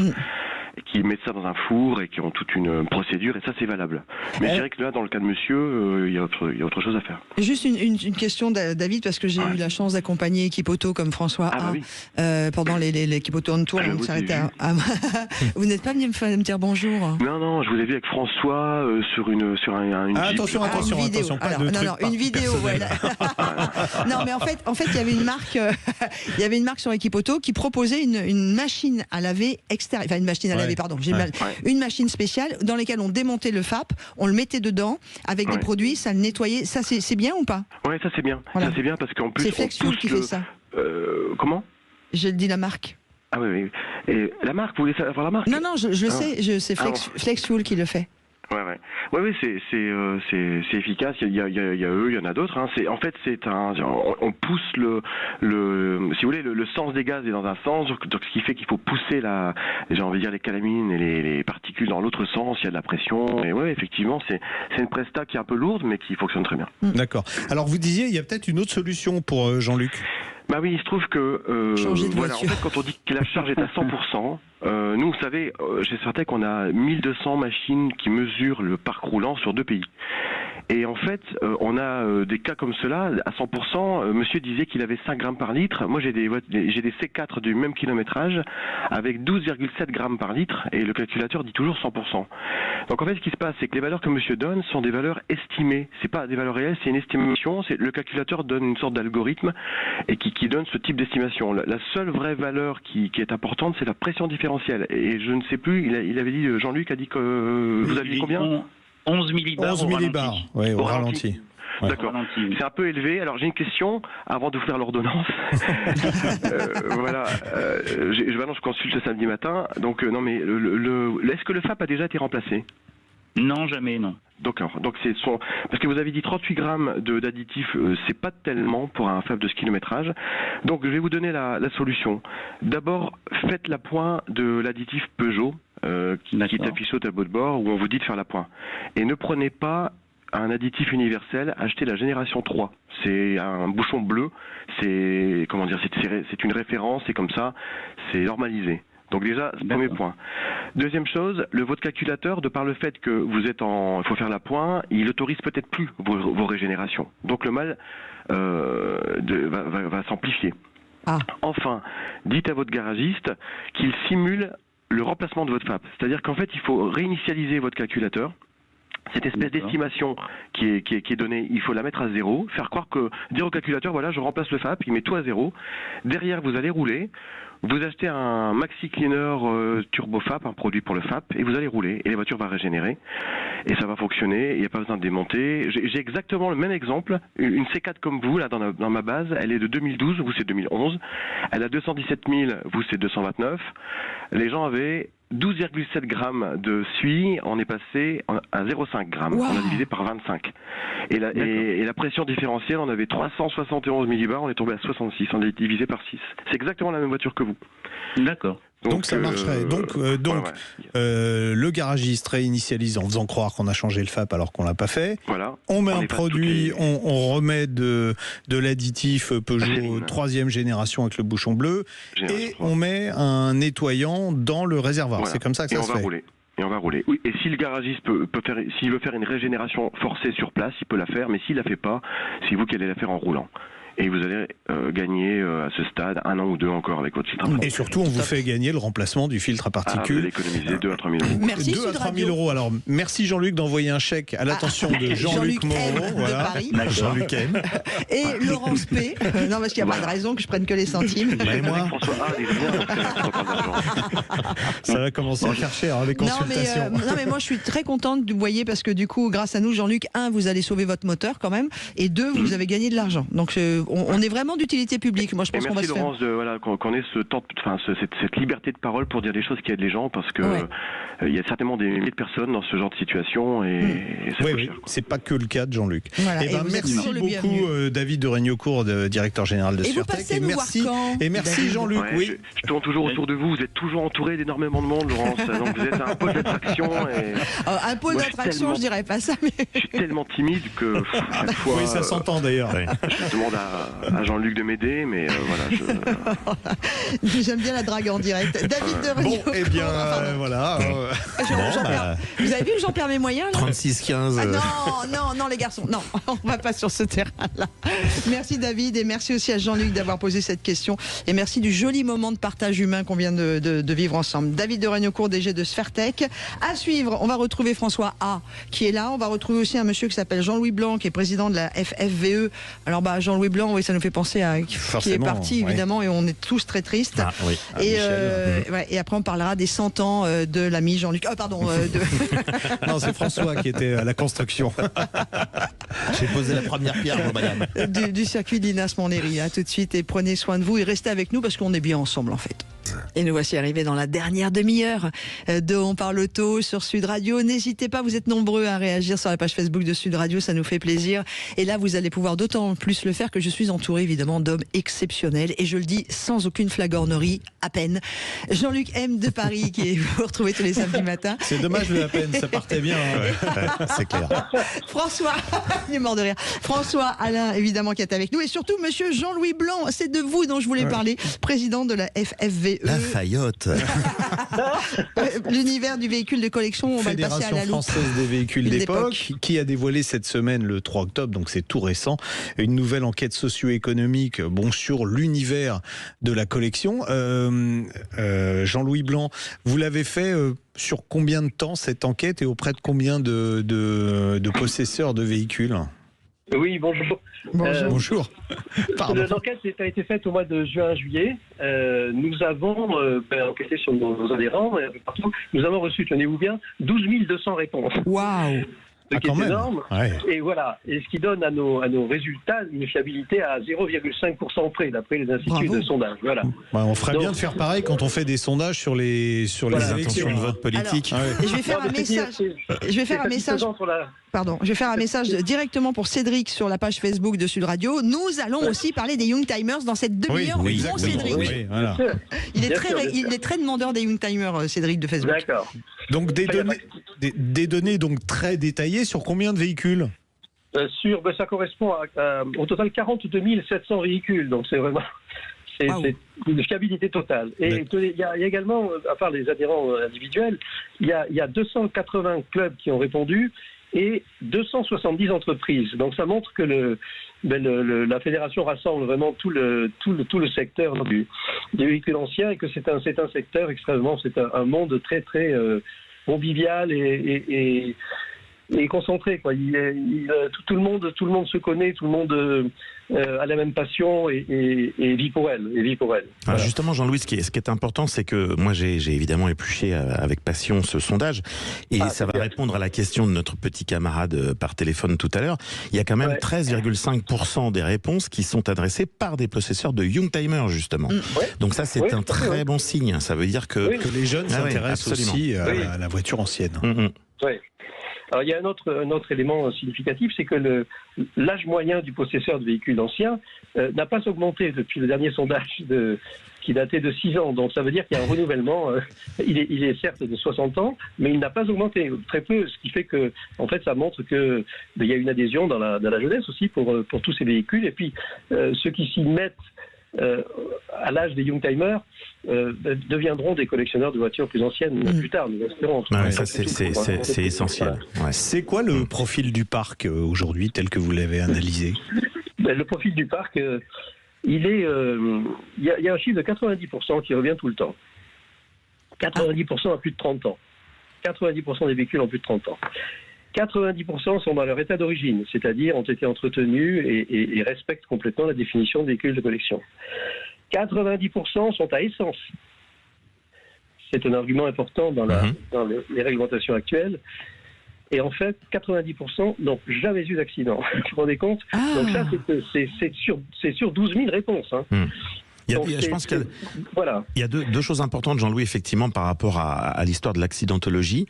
qui met ça dans un four et qui ont toute une procédure et ça c'est valable. Mais je dirais que là dans le cas de monsieur, il y a autre chose à faire. Juste une question David, parce que j'ai eu la chance d'accompagner Équipe Auto comme François pendant l'Équipe Auto on Tour. On s'arrêtait à... Vous n'êtes pas venu me dire bonjour? Non, je vous ai vu avec François sur une attention, pas de trucs une vidéo, voilà. Non, mais en fait, il y avait une marque sur Équipe Auto qui proposait une machine à laver extérieure, enfin une machine à laver, pardon, une machine spéciale dans laquelle on démontait le FAP, on le mettait dedans avec des produits, ça le nettoyait. Ça, c'est bien ou pas? Ouais, ça c'est bien. Voilà. Ça c'est bien parce qu'en plus c'est FlexFuel qui fait ça. Comment? J'ai dit la marque. Ah oui. Et la marque, vous voulez savoir la marque? Non, je sais, c'est FlexFuel qui le fait. Ouais, c'est efficace. Il y a eux, il y en a d'autres. Hein. On pousse si vous voulez, le sens des gaz est dans un sens, donc ce qui fait qu'il faut pousser les calamines et les particules dans l'autre sens. Il y a de la pression. Et ouais, effectivement, c'est une presta qui est un peu lourde, mais qui fonctionne très bien. D'accord. Alors vous disiez, il y a peut-être une autre solution pour Jean-Luc. Bah oui, il se trouve que en fait, quand on dit que la charge est à 100%, nous, vous savez, chez Certec, on a 1200 machines qui mesurent le parc roulant sur 2 pays. Et en fait, on a des cas comme cela, à 100%, monsieur disait qu'il avait 5 grammes par litre. Moi, j'ai des C4 du même kilométrage avec 12,7 grammes par litre et le calculateur dit toujours 100%. Donc en fait, ce qui se passe, c'est que les valeurs que monsieur donne sont des valeurs estimées. C'est pas des valeurs réelles, c'est une estimation. Le calculateur donne une sorte d'algorithme et qui donne ce type d'estimation. La seule vraie valeur qui est importante, c'est la pression différentielle. Et je ne sais plus, il avait dit, Jean-Luc a dit que vous aviez dit combien? 11 millibars. 11 millibars, oui, au ralenti. Ouais. D'accord. C'est un peu élevé. Alors j'ai une question avant de vous faire l'ordonnance. Je m'annonce, je consulte ce samedi matin. Donc non, mais est-ce que le FAP a déjà été remplacé? Non, jamais, non. D'accord. Donc parce que vous avez dit 38 grammes d'additifs, c'est pas tellement pour un FAP de ce kilométrage. Donc je vais vous donner la solution. D'abord, faites la pointe de l'additif Peugeot. Qui est affiché au tableau de bord où on vous dit de faire la pointe. Et ne prenez pas un additif universel, achetez la génération 3. C'est un bouchon bleu, c'est une référence, c'est comme ça, c'est normalisé. Donc déjà, premier point. Deuxième chose, votre calculateur, de par le fait que vous êtes il faut faire la pointe, il autorise peut-être plus vos régénérations. Donc le mal va s'amplifier. Enfin, dites à votre garagiste qu'il simule le remplacement de votre FAP. C'est-à-dire qu'en fait, il faut réinitialiser votre calculateur. Cette espèce d'estimation qui est donnée, il faut la mettre à 0, dire au calculateur, voilà, je remplace le FAP, il met tout à 0. Derrière, vous allez rouler, vous achetez un Maxi Cleaner Turbo FAP, un produit pour le FAP, et vous allez rouler, et la voiture va régénérer, et ça va fonctionner, il n'y a pas besoin de démonter. J'ai exactement le même exemple, une C4 comme vous, là, dans ma base, elle est de 2012, vous c'est 2011, elle a 217 000, vous c'est 229, les gens avaient 12,7 grammes de suie, on est passé à 0,5 grammes, on a divisé par 25. Et la pression différentielle, on avait 371 millibars, on est tombé à 66, on a divisé par 6. C'est exactement la même voiture que vous. D'accord. Donc ça marcherait. Le garagiste réinitialise en faisant croire qu'on a changé le FAP alors qu'on l'a pas fait. Voilà. On met un produit, on remet de l'additif Peugeot 3e génération avec le bouchon bleu et on met un nettoyant dans le réservoir. Voilà. C'est comme ça que ça se fait. Et on va rouler. Oui. Et si le garagiste s'il veut faire une régénération forcée sur place, il peut la faire, mais s'il la fait pas, c'est vous qui allez la faire en roulant. Et vous allez gagner à ce stade 1 an ou 2 encore avec votre filtre à particules. Et surtout, on vous fait gagner le remplacement du filtre à particules. Vous allez économiser 2 à 3 000 euros. Merci 2 à 3 000 euros. Alors, merci Jean-Luc d'envoyer un chèque à l'attention de Jean-Luc Moreau. Voilà. Paris. Jean-Luc M. Et Laurence P. Non, parce qu'il n'y a pas de raison que je prenne que les centimes. Et moi ça va commencer à faire cher, les consultations. Non, mais moi, je suis très contente, vous voyez, parce que du coup, grâce à nous, Jean-Luc, 1, vous allez sauver votre moteur quand même, et 2, vous avez gagné de l'argent. Donc, on est vraiment d'utilité publique. Moi, je pense qu'on va se faire. Merci Laurence qu'on ait ce temps, cette liberté de parole pour dire des choses qui aident les gens, parce que il y a certainement des milliers de personnes dans ce genre de situation et ça coûte cher. C'est pas que le cas de Jean-Luc. Voilà, merci beaucoup David de Régnocourt, directeur général de Suretech. Et merci Jean-Luc. Ouais, je tourne toujours autour de vous. Vous êtes toujours entouré d'énormément de monde, Laurence. Donc vous êtes un pôle d'attraction. Un pôle d'attraction, je dirais pas ça, mais je suis tellement timide que chaque fois. Oui, ça s'entend d'ailleurs. Je demande à Jean-Luc de m'aider, mais voilà. J'aime bien la drague en direct. David de Régnocourt. Bon, eh bien, voilà. Vous avez vu Jean-Pierre Mémoyen 36-15. Non, les garçons, non, on va pas sur ce terrain-là. Merci David et merci aussi à Jean-Luc d'avoir posé cette question et merci du joli moment de partage humain qu'on vient de vivre ensemble. David de Régnocourt, DG de Suretech. À suivre, on va retrouver François A qui est là. On va retrouver aussi un monsieur qui s'appelle Jean-Louis Blanc qui est président de la FFVE. Alors Jean-Louis Blanc, oui, ça nous fait penser à qui est parti évidemment et on est tous très tristes. Et après on parlera des 100 ans de l'ami Jean-Luc. Non, c'est François qui était à la construction. J'ai posé la première pierre, madame. Du circuit d'Inas Montlhéry. À tout de suite et prenez soin de vous et restez avec nous parce qu'on est bien ensemble en fait. Et nous voici arrivés dans la dernière demi-heure de On parle auto sur Sud Radio. N'hésitez pas, vous êtes nombreux à réagir sur la page Facebook de Sud Radio, ça nous fait plaisir. Et là, vous allez pouvoir d'autant plus le faire que je suis entouré évidemment d'hommes exceptionnels. Et je le dis sans aucune flagornerie, à peine. Jean-Luc M de Paris, qui vous retrouvez tous les samedis matins. C'est dommage le à peine, ça partait bien. C'est clair. François, il est mort de rire. François Alain, évidemment, qui est avec nous. Et surtout, monsieur Jean-Louis Blanc, c'est de vous dont je voulais parler, président de la FFVE. La Fayotte. L'univers du véhicule de collection, on va le passer à la loupe. Fédération française des véhicules d'époque, qui a dévoilé cette semaine, le 3 octobre, donc c'est tout récent, une nouvelle enquête socio-économique sur l'univers de la collection. Jean-Louis Blanc, vous l'avez fait sur combien de temps cette enquête et auprès de combien de possesseurs de véhicules ? Oui, bonjour. Bonjour. L'enquête a été faite au mois de juin-juillet. Nous avons enquêté sur nos adhérents partout. Nous avons reçu, tenez-vous bien, 12 200 réponses. Waouh! Ce qui est énorme. Ouais. Et voilà. Et ce qui donne à nos résultats une fiabilité à 0,5% près, d'après les instituts de sondage. Voilà. On ferait bien de faire pareil quand on fait des sondages sur les intentions de vote politique. Alors, je vais faire un message directement pour Cédric sur la page Facebook de Sud Radio. Nous allons aussi parler des Youngtimers dans cette demi-heure. Cédric. Oui, voilà. Il est très demandeur des Youngtimers, Cédric de Facebook. D'accord. Donc des données donc très détaillées sur combien de véhicules ? Ça correspond au total 42 700 véhicules. Donc c'est vraiment c'est une fiabilité totale. Et il y a également, à part les adhérents individuels, il y a 280 clubs qui ont répondu et 270 entreprises. Donc ça montre que la fédération rassemble vraiment tout le secteur des véhicules anciens et que c'est un secteur extrêmement, c'est un monde très très convivial et concentré, quoi. Tout le monde se connaît, tout le monde a la même passion et vit pour elle. Voilà. Justement, Jean-Louis, ce qui est important, c'est que moi j'ai évidemment épluché avec passion ce sondage et ça va répondre à la question de notre petit camarade par téléphone tout à l'heure. Il y a quand même 13,5% des réponses qui sont adressées par des possesseurs de Youngtimers, justement. Donc ça, c'est un très bon signe. Ça veut dire que les jeunes s'intéressent aussi à la voiture ancienne. Oui. Alors il y a un autre élément significatif, c'est que l'âge moyen du possesseur de véhicules anciens n'a pas augmenté depuis le dernier sondage qui datait de 6 ans. Donc ça veut dire qu'il y a un renouvellement. Il est certes de 60 ans, mais il n'a pas augmenté, très peu. Ce qui fait que, en fait, ça montre que il y a une adhésion dans la jeunesse aussi pour tous ces véhicules. Et puis ceux qui s'y mettent à l'âge des Youngtimers deviendront des collectionneurs de voitures plus anciennes plus tard, nous espérons. Ça c'est essentiel. Ouais. C'est quoi le profil du parc aujourd'hui tel que vous l'avez analysé ? Le profil du parc, il y a un chiffre de 90% qui revient tout le temps. 90% à plus de 30 ans. 90% des véhicules ont plus de 30 ans. 90% sont dans leur état d'origine, c'est-à-dire ont été entretenus et respectent complètement la définition de véhicules de collection. 90% sont à essence. C'est un argument important dans les réglementations actuelles. Et en fait, 90% n'ont jamais eu d'accident. Vous vous rendez compte? Donc ça, c'est sur 12 000 réponses. Hein. Je pense qu'il y a deux choses importantes, Jean-Louis, effectivement, par rapport à l'histoire de l'accidentologie.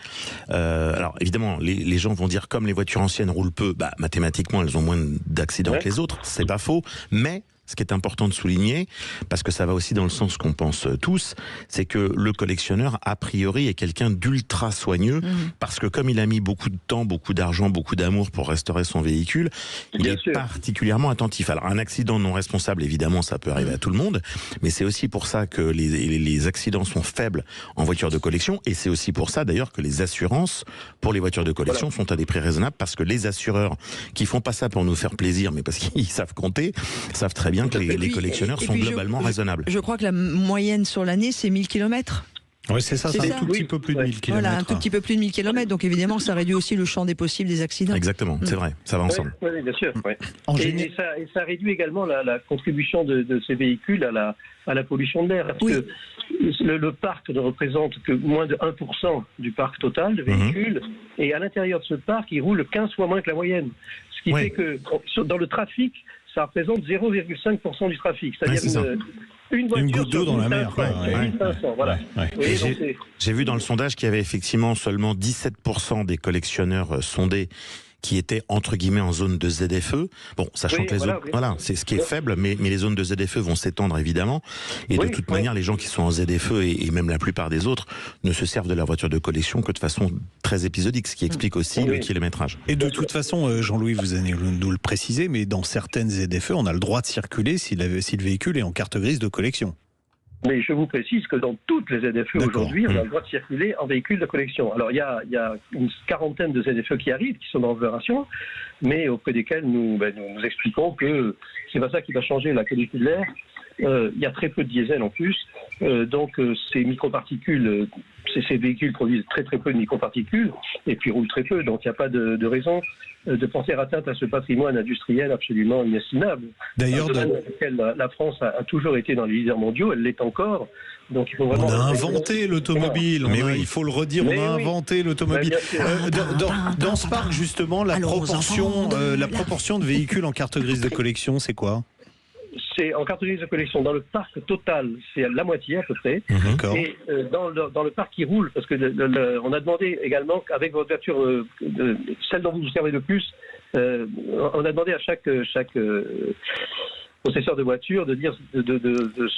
Alors, évidemment, les gens vont dire, comme les voitures anciennes roulent peu, mathématiquement, elles ont moins d'accidents que les autres. C'est pas faux. Mais ce qui est important de souligner, parce que ça va aussi dans le sens qu'on pense tous, c'est que le collectionneur, a priori, est quelqu'un d'ultra soigneux, parce que comme il a mis beaucoup de temps, beaucoup d'argent, beaucoup d'amour pour restaurer son véhicule, il est particulièrement attentif. Alors, un accident non responsable, évidemment, ça peut arriver à tout le monde, mais c'est aussi pour ça que les accidents sont faibles en voiture de collection, et c'est aussi pour ça, d'ailleurs, que les assurances pour les voitures de collection sont à des prix raisonnables, parce que les assureurs qui font pas ça pour nous faire plaisir, mais parce qu'ils savent compter, savent très bien que les collectionneurs sont globalement raisonnables. Je crois que la moyenne sur l'année, c'est 1000 km. Oui, c'est ça, c'est un tout petit peu plus de 1000 km. Voilà, un tout petit peu plus de 1000 km, donc évidemment, ça réduit aussi le champ des possibles des accidents. Exactement, c'est vrai, ça va ensemble. Oui, bien sûr. Et ça réduit également la contribution de ces véhicules à la pollution de l'air. Parce que le parc ne représente que moins de 1% du parc total de véhicules, et à l'intérieur de ce parc, il roule 15 fois moins que la moyenne. Ce qui fait que dans le trafic, ça représente 0,5% du trafic. C'est-à-dire une voiture une goutte d'eau dans la mer. 1500, voilà. J'ai vu dans le sondage qu'il y avait effectivement seulement 17% des collectionneurs sondés qui étaient entre guillemets en zone de ZFE. Bon, sachant que les zones, c'est ce qui est faible, mais les zones de ZFE vont s'étendre évidemment. Et de toute manière, les gens qui sont en ZFE et même la plupart des autres ne se servent de la voiture de collection que de façon très épisodique, ce qui explique aussi le kilométrage. Et de toute façon, Jean-Louis, vous allez nous le préciser, mais dans certaines ZFE, on a le droit de circuler si le véhicule est en carte grise de collection. Mais je vous précise que dans toutes les ZFE aujourd'hui, on a le droit de circuler en véhicule de collection. Alors il y a une quarantaine de ZFE qui arrivent, qui sont en opération, mais auprès desquels nous expliquons que c'est pas ça qui va changer la qualité de l'air. Il y a très peu de diesel en plus, donc ces microparticules, ces véhicules produisent très très peu de microparticules et puis roulent très peu, donc il n'y a pas de raison de porter atteinte à ce patrimoine industriel absolument inestimable. D'ailleurs, la France a toujours été dans les leaders mondiaux, elle l'est encore. Donc il faut vraiment on a inventé l'automobile, il faut le redire, on a inventé l'automobile. Dans ce parc, justement, la proportion de véhicules en carte grise de collection, c'est quoi ? C'est en carte grise de collection. Dans le parc total, c'est la moitié à peu près. Et dans le parc qui roule, parce que on a demandé également, avec votre voiture, celle dont vous vous servez le plus, on a demandé à chaque possesseur de voiture de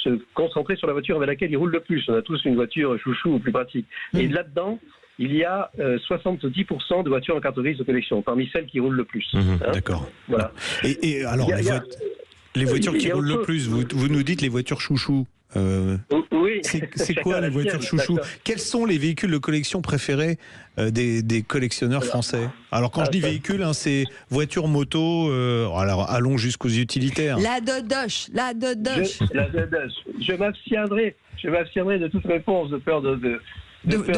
se concentrer sur la voiture avec laquelle il roule le plus. On a tous une voiture chouchou ou plus pratique. Et là-dedans, il y a 70% de voitures en carte grise de collection, parmi celles qui roulent le plus. D'accord. Voilà. Et alors, les voitures qui roulent le plus, vous nous dites les voitures chouchou. Oui. C'est quoi les voitures chouchou? Quels sont les véhicules de collection préférés des collectionneurs français? Alors quand je dis véhicule, c'est voiture, moto, alors allons jusqu'aux utilitaires. La dodoche. Je m'abstiendrai de toute réponse de peur de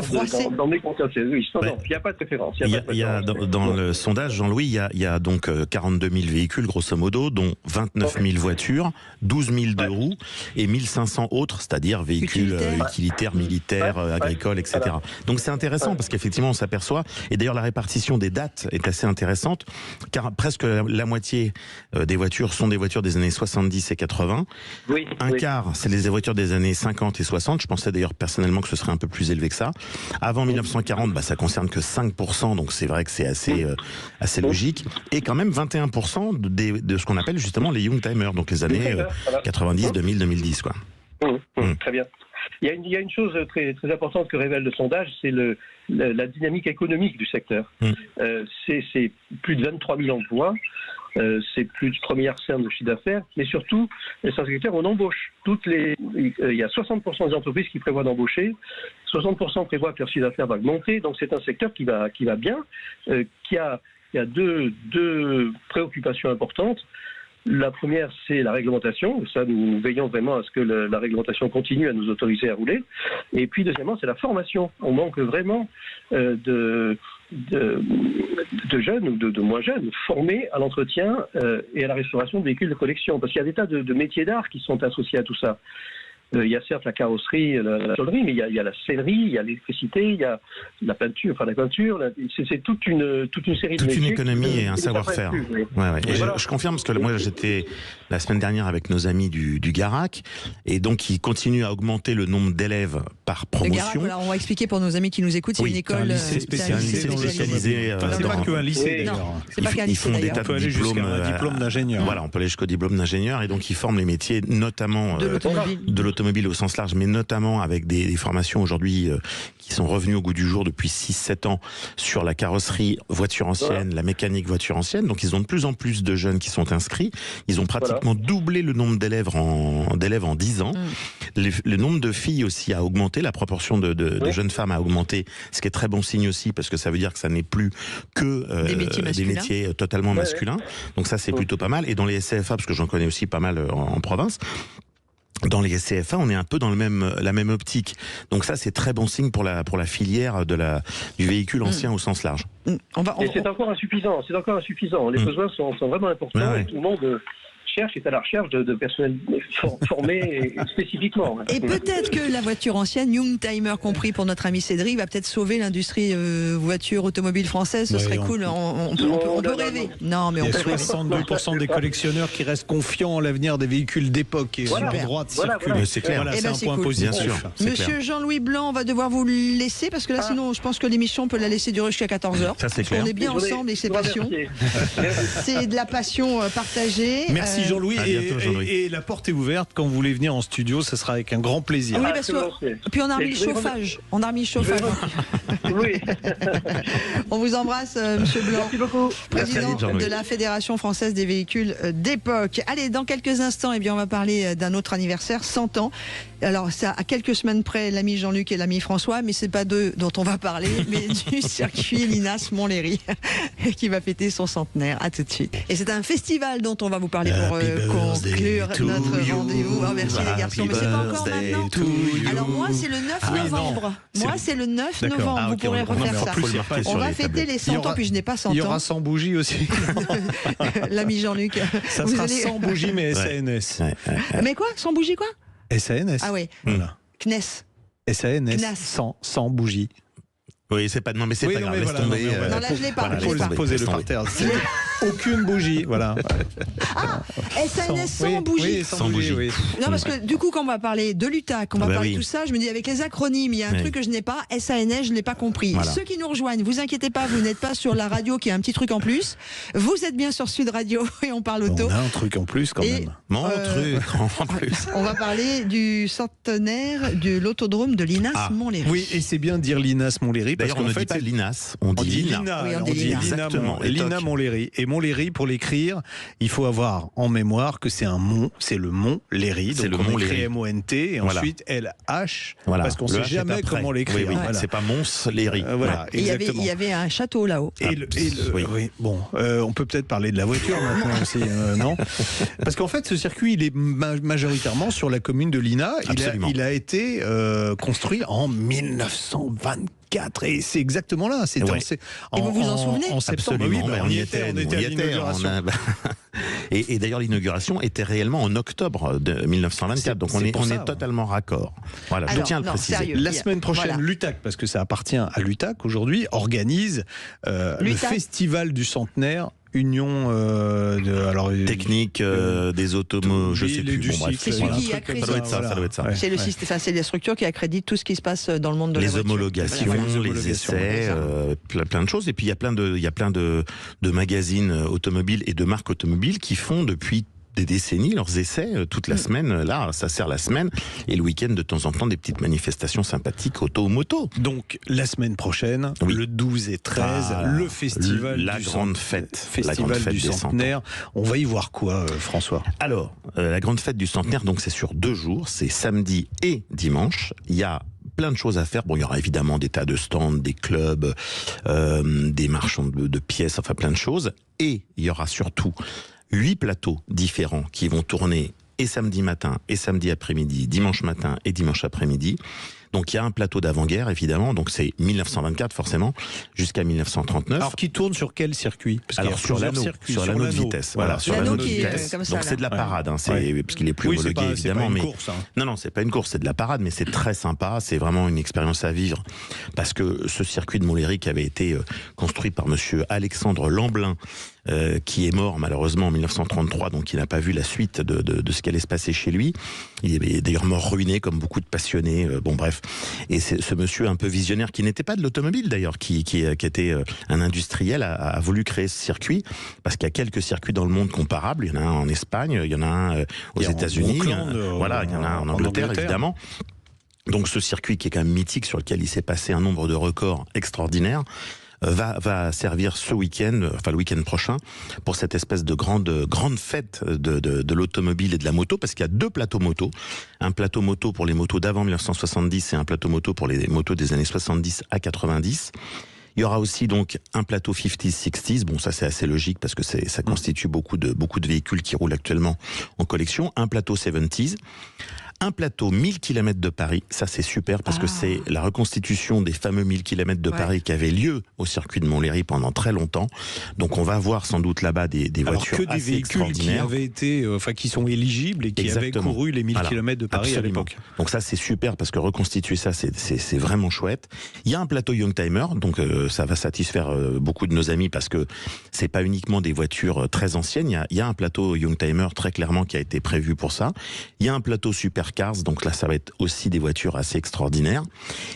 froisser dans mes contentieux. Oui, il n'y a pas de préférence. Dans le sondage, Jean-Louis, il y a donc 42 000 véhicules, grosso modo, dont 29 000 voitures, 12 000 deux roues et 1500 autres, c'est-à-dire véhicules utilitaires, militaires, agricoles, etc. Donc c'est intéressant parce qu'effectivement, on s'aperçoit, et d'ailleurs la répartition des dates est assez intéressante, car presque la moitié des voitures sont des voitures des années 70 et 80. Un quart, c'est les voitures des années 50 et 60. Je pensais d'ailleurs personnellement que ce serait un peu plus élevé que ça. Avant 1940, ça concerne que 5%, donc c'est vrai que c'est assez logique. Et quand même 21% de ce qu'on appelle justement les Youngtimers, donc les années 90, 2000, 2010, quoi. Très bien. Il y a une chose très, très importante que révèle le sondage, c'est la dynamique économique du secteur. C'est plus de 23 000 emplois. C'est plus de 3,5 milliards de chiffre d'affaires, mais surtout, c'est un secteur où on embauche. Il y a 60% des entreprises qui prévoient d'embaucher, 60% prévoient que leur chiffre d'affaires va augmenter, donc c'est un secteur qui va bien, qui a deux préoccupations importantes. La première, c'est la réglementation. Ça, nous veillons vraiment à ce que la réglementation continue à nous autoriser à rouler. Et puis, deuxièmement, c'est la formation. On manque vraiment de jeunes ou de moins jeunes formés à l'entretien et à la restauration de véhicules de collection. Parce qu'il y a des tas de métiers d'art qui sont associés à tout ça. il y a certes la carrosserie, la tôlerie, mais il y a la sellerie, il y a l'électricité, il y a la peinture, c'est toute une série de métiers. Toute une économie et un savoir-faire. Oui. Ouais. Et je confirme, parce que moi j'étais la semaine dernière avec nos amis du Garac, et donc ils continuent à augmenter le nombre d'élèves par promotion. Le Garac, voilà, on va expliquer pour nos amis qui nous écoutent, c'est une école spécialisée. C'est pas que un lycée d'ailleurs. Ils font des tas de diplômes. Diplôme d'ingénieur. Voilà, on peut aller jusqu'au diplôme d'ingénieur, et donc ils forment les métiers, notamment de l'automobile au sens large, mais notamment avec des formations aujourd'hui qui sont revenues au goût du jour depuis 6-7 ans sur la carrosserie voiture ancienne, la mécanique voiture ancienne. Donc ils ont de plus en plus de jeunes qui sont inscrits. Ils ont pratiquement doublé le nombre d'élèves en 10 ans. Le nombre de filles aussi a augmenté, la proportion de jeunes femmes a augmenté, ce qui est très bon signe aussi, parce que ça veut dire que ça n'est plus que des métiers totalement masculins. Donc ça, c'est plutôt pas mal. Et dans les SCFA, parce que j'en connais aussi pas mal en province, dans les SCFA, on est un peu dans la même optique. Donc ça, c'est très bon signe pour la filière du véhicule ancien au sens large. Et c'est encore insuffisant. Les besoins sont vraiment importants. Et tout le monde est à la recherche de personnel formé spécifiquement. Et peut-être que la voiture ancienne, Youngtimer compris pour notre ami Cédric, va peut-être sauver l'industrie voiture automobile française. Ce serait cool. On peut rêver. Non, mais il y a 62% des collectionneurs qui restent confiants en l'avenir des véhicules d'époque et ont le droit de circuler. C'est clair. C'est un point positif. Bien sûr. Monsieur Jean-Louis Blanc, on va devoir vous laisser parce que là, sinon, je pense que l'émission, on peut la laisser durer jusqu'à 14h. Ça, c'est clair. On est bien ensemble et c'est passion. C'est de la passion partagée. Merci Jean-Louis, et la porte est ouverte quand vous voulez venir en studio, ce sera avec un grand plaisir. Oui, parce que puis on a remis le chauffage. Oui. On vous embrasse, Monsieur Blanc. Merci beaucoup. Président de la Fédération française des véhicules d'époque. Allez, dans quelques instants, on va parler d'un autre anniversaire, 100 ans. Alors, ça, à quelques semaines près, l'ami Jean-Luc et l'ami François, mais c'est pas d'eux dont on va parler, mais du circuit Linas Montlhéry, qui va fêter son centenaire. À tout de suite. Et c'est un festival dont on va vous parler pour conclure notre rendez-vous. Oh, merci les garçons, mais c'est pas encore maintenant. Alors moi, c'est le 9 novembre. Moi, c'est le 9 novembre. Vous pourrez refaire ça. On va fêter les 100 ans, puis je n'ai pas 100 ans. Il y aura 100 bougies aussi. L'ami Jean-Luc. Ça sera 100 bougies, mais SANS. Mais quoi 100 bougies quoi SANS. Ah oui. Voilà. CNES. SANS. 100 bougies. Oui, c'est pas grave, laisse tomber. Non, là, je l'ai pas. Posez-le par terre. Aucune bougie, voilà. Ah, SANS sans bougie. Sans bougie. Oui. Non, parce que du coup, quand on va parler de l'UTAC, on va parler de tout ça, je me dis avec les acronymes, il y a un truc que je n'ai pas, SANS, je ne l'ai pas compris. Voilà. Ceux qui nous rejoignent, vous inquiétez pas, vous n'êtes pas sur la radio qui a un petit truc en plus. Vous êtes bien sur Sud Radio et on parle auto. On a un truc en plus quand même. En plus. On va parler du centenaire de l'autodrome de Linas Montlhéry. Oui, et c'est bien de dire Linas Montlhéry. D'ailleurs, on ne dit pas Linas, on dit Lina. On dit Lina Montlhéry. Et Montlhéry, pour l'écrire, il faut avoir en mémoire que c'est un mont, c'est le mont Léry. C'est donc le mont Léry. M-O-N-T et ensuite L-H, parce qu'on ne sait jamais comment l'écrire. Oui, c'est pas Mons Léry. Voilà, il y avait un château là-haut. Bon, on peut peut-être parler de la voiture maintenant aussi, non? Parce qu'en fait, ce circuit, il est majoritairement sur la commune de Lina. Il a été construit en 1924. Et c'est exactement là. Et vous vous en souvenez? En septembre. Absolument, on y était à l'inauguration. Et d'ailleurs, l'inauguration était réellement en octobre de 1924. Donc on est totalement raccord. Voilà, je tiens à le préciser. Sérieux, la semaine prochaine, l'UTAC, parce que ça appartient à l'UTAC aujourd'hui, organise le festival du centenaire. Union technique des automobiles, je sais plus. C'est celui qui accrédite. Ça doit être ça. C'est le système, c'est la structure qui accrédite tout ce qui se passe dans le monde de la voiture. Les homologations, les essais, plein de choses. Et puis il y a plein de magazines automobiles et de marques automobiles qui font depuis des décennies leurs essais toute la semaine. Là, ça sert la semaine et le week-end de temps en temps des petites manifestations sympathiques auto ou moto. Donc la semaine prochaine, le 12 et 13, le festival la grande fête du centenaire. On va y voir quoi, François? Alors, la grande fête du centenaire, donc c'est sur 2 jours, c'est samedi et dimanche. Il y a plein de choses à faire. Bon, il y aura évidemment des tas de stands, des clubs, des marchands de pièces, enfin plein de choses. Et il y aura surtout 8 plateaux différents qui vont tourner et samedi matin et samedi après-midi, dimanche matin et dimanche après-midi, Donc il y a un plateau d'avant-guerre évidemment, donc c'est 1924 forcément jusqu'à 1939. Alors qui tourne sur quel circuit? Alors sur l'anneau de vitesse. Voilà, sur l'anneau de vitesse. Donc c'est de la parade, parce qu'il est plus homologué évidemment. Mais course, hein. Non, c'est pas une course, c'est de la parade, mais c'est très sympa. C'est vraiment une expérience à vivre parce que ce circuit de Montlhéry qui avait été construit par monsieur Alexandre Lamblin, qui est mort malheureusement en 1933, donc il n'a pas vu la suite de ce qui allait se passer chez lui. Il est d'ailleurs mort ruiné comme beaucoup de passionnés. Bon bref, et c'est ce monsieur un peu visionnaire qui n'était pas de l'automobile d'ailleurs, qui était un industriel, a voulu créer ce circuit parce qu'il y a quelques circuits dans le monde comparables. Il y en a un en Espagne, il y en a un aux États-Unis, il y en a un en Angleterre évidemment. Donc ce circuit qui est quand même mythique, sur lequel il s'est passé un nombre de records extraordinaires, va servir ce week-end, enfin le week-end prochain, pour cette espèce de grande fête de l'automobile et de la moto, parce qu'il y a 2 plateaux moto. Un plateau moto pour les motos d'avant 1970 et un plateau moto pour les motos des années 70 à 90. Il y aura aussi donc un plateau 50s, 60s. Bon, ça c'est assez logique parce que ça constitue beaucoup de véhicules qui roulent actuellement en collection. Un plateau 70s. Un plateau 1000 km de Paris, ça c'est super parce que c'est la reconstitution des fameux 1000 km de Paris qui avait lieu au circuit de Montlhéry pendant très longtemps. Donc on va voir sans doute là-bas des voitures que des assez véhicules extraordinaires. Qui avaient été, qui sont éligibles et qui avaient couru les 1000 km de Paris. Absolument. À l'époque. Donc ça c'est super parce que reconstituer ça c'est vraiment chouette. Il y a un plateau Youngtimer, donc ça va satisfaire beaucoup de nos amis parce que c'est pas uniquement des voitures très anciennes. Il y a un plateau Youngtimer très clairement qui a été prévu pour ça. Il y a un plateau Supercars, donc là ça va être aussi des voitures assez extraordinaires.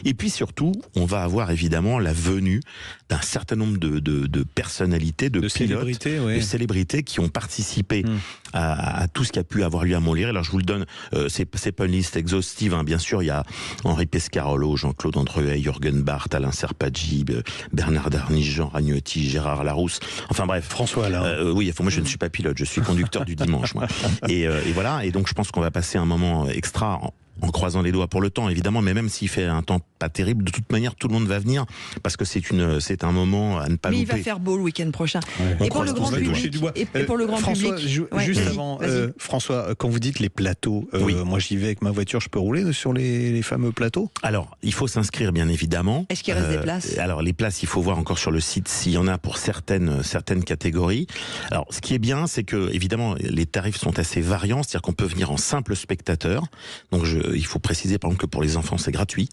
Et puis surtout, on va avoir évidemment la venue d'un certain nombre de personnalités, de pilotes, de célébrités qui ont participé à tout ce qui a pu avoir lieu à Montlhéry. Alors je vous le donne, c'est pas une liste exhaustive, hein. Bien sûr il y a Henri Pescarolo, Jean-Claude Andreuil, Jürgen Barth, Alain Serpaggi, Bernard Darniche, Jean Ragnotti, Gérard Larousse, enfin bref. François Alain. Oui, moi je ne suis pas pilote, je suis conducteur du dimanche moi. Et voilà, et donc je pense qu'on va passer un moment extra en croisant les doigts pour le temps, évidemment, mais même s'il fait un temps pas terrible, de toute manière, tout le monde va venir parce que c'est un moment à ne pas louper. Mais il va faire beau le week-end prochain. Ouais. Et pour le grand public. Et pour le grand François, public. Juste avant, François, quand vous dites les plateaux, moi j'y vais avec ma voiture, je peux rouler sur les fameux plateaux? Alors, il faut s'inscrire, bien évidemment. Est-ce qu'il reste des places? Alors, les places, il faut voir encore sur le site s'il y en a pour certaines catégories. Alors, ce qui est bien, c'est que, évidemment, les tarifs sont assez variants, c'est-à-dire qu'on peut venir en simple spectateur. Donc, il faut préciser, par exemple, que pour les enfants, c'est gratuit.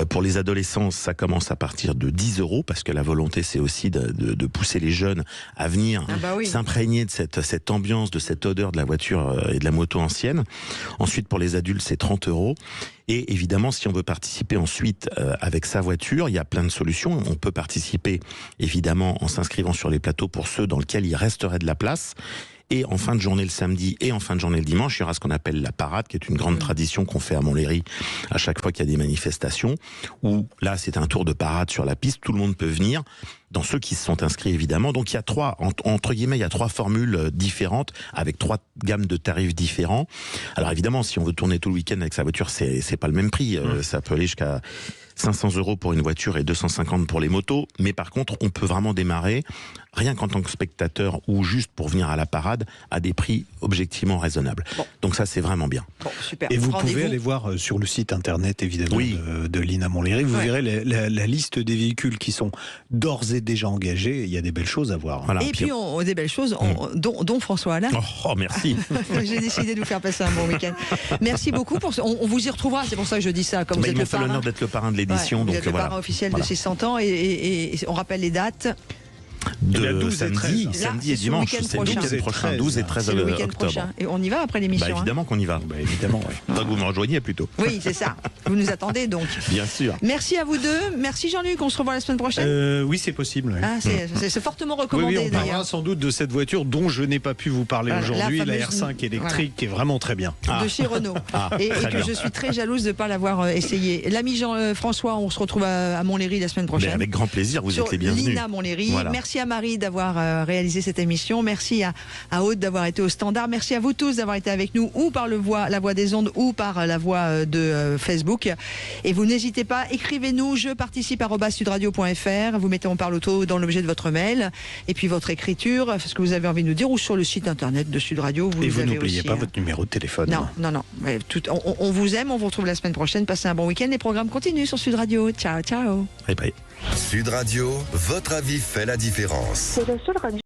Pour les adolescents, ça commence à partir de 10 € parce que la volonté, c'est aussi de pousser les jeunes à venir s'imprégner de cette ambiance, de cette odeur de la voiture et de la moto ancienne. Ensuite, pour les adultes, c'est 30 €. Et évidemment, si on veut participer ensuite avec sa voiture, il y a plein de solutions. On peut participer, évidemment, en s'inscrivant sur les plateaux pour ceux dans lesquels il resterait de la place. Et en fin de journée le samedi et en fin de journée le dimanche, il y aura ce qu'on appelle la parade, qui est une grande tradition qu'on fait à Montlhéry à chaque fois qu'il y a des manifestations, où là c'est un tour de parade sur la piste, tout le monde peut venir, dans ceux qui se sont inscrits évidemment. Donc il y a entre guillemets, il y a 3 formules différentes, avec 3 gammes de tarifs différents. Alors évidemment, si on veut tourner tout le week-end avec sa voiture, c'est pas le même prix, ça peut aller jusqu'à 500 € pour une voiture et 250 pour les motos, mais par contre on peut vraiment démarrer rien qu'en tant que spectateur ou juste pour venir à la parade à des prix objectivement raisonnables. Donc ça c'est vraiment bien. Super. Et vous pouvez aller voir sur le site internet évidemment de l'INA Montlhéry, vous verrez la liste des véhicules qui sont d'ores et déjà engagés, il y a des belles choses à voir. Voilà. Et puis des belles choses dont François Alain. Oh merci. J'ai décidé de vous faire passer un bon week-end. Merci beaucoup pour on vous y retrouvera, c'est pour ça que je dis ça, comme vous êtes le parrain. l'honneur d'être le parrain de l'édition. Vous êtes le parrain officiel de ces 100 ans et on rappelle les dates. De samedi et dimanche, c'est le week-end prochain, 12 et 13 octobre. Et on y va après l'émission. Évidemment qu'on y va. Évidemment, que vous me rejoigniez plutôt. Oui, c'est ça. Vous nous attendez donc. Bien sûr. Merci à vous deux. Merci Jean-Luc. On se revoit la semaine prochaine. Oui, c'est possible. C'est fortement recommandé. On parlera sans doute de cette voiture dont je n'ai pas pu vous parler aujourd'hui, la R5 électrique, qui est vraiment très bien. De chez Renault. Et que je suis très jalouse de ne pas l'avoir essayé. L'ami Jean-François, on se retrouve à Montlhéry la semaine prochaine. Avec grand plaisir, vous êtes les bienvenus. L'INA Montlhéry. Merci à Marie d'avoir réalisé cette émission. Merci à Aude d'avoir été au standard. Merci à vous tous d'avoir été avec nous, ou par la voix des ondes, ou par la voix de Facebook. Et vous n'hésitez pas, écrivez-nous jeparticipe@sudradio.fr. Vous mettez On parle auto dans l'objet de votre mail, et puis votre écriture, ce que vous avez envie de nous dire, ou sur le site internet de Sud Radio. Et vous n'oubliez pas votre numéro de téléphone. Non. On vous aime, on vous retrouve la semaine prochaine. Passez un bon week-end. Les programmes continuent sur Sud Radio. Ciao, ciao. Bye bye. Sud Radio, votre avis fait la différence. C'est la seule radio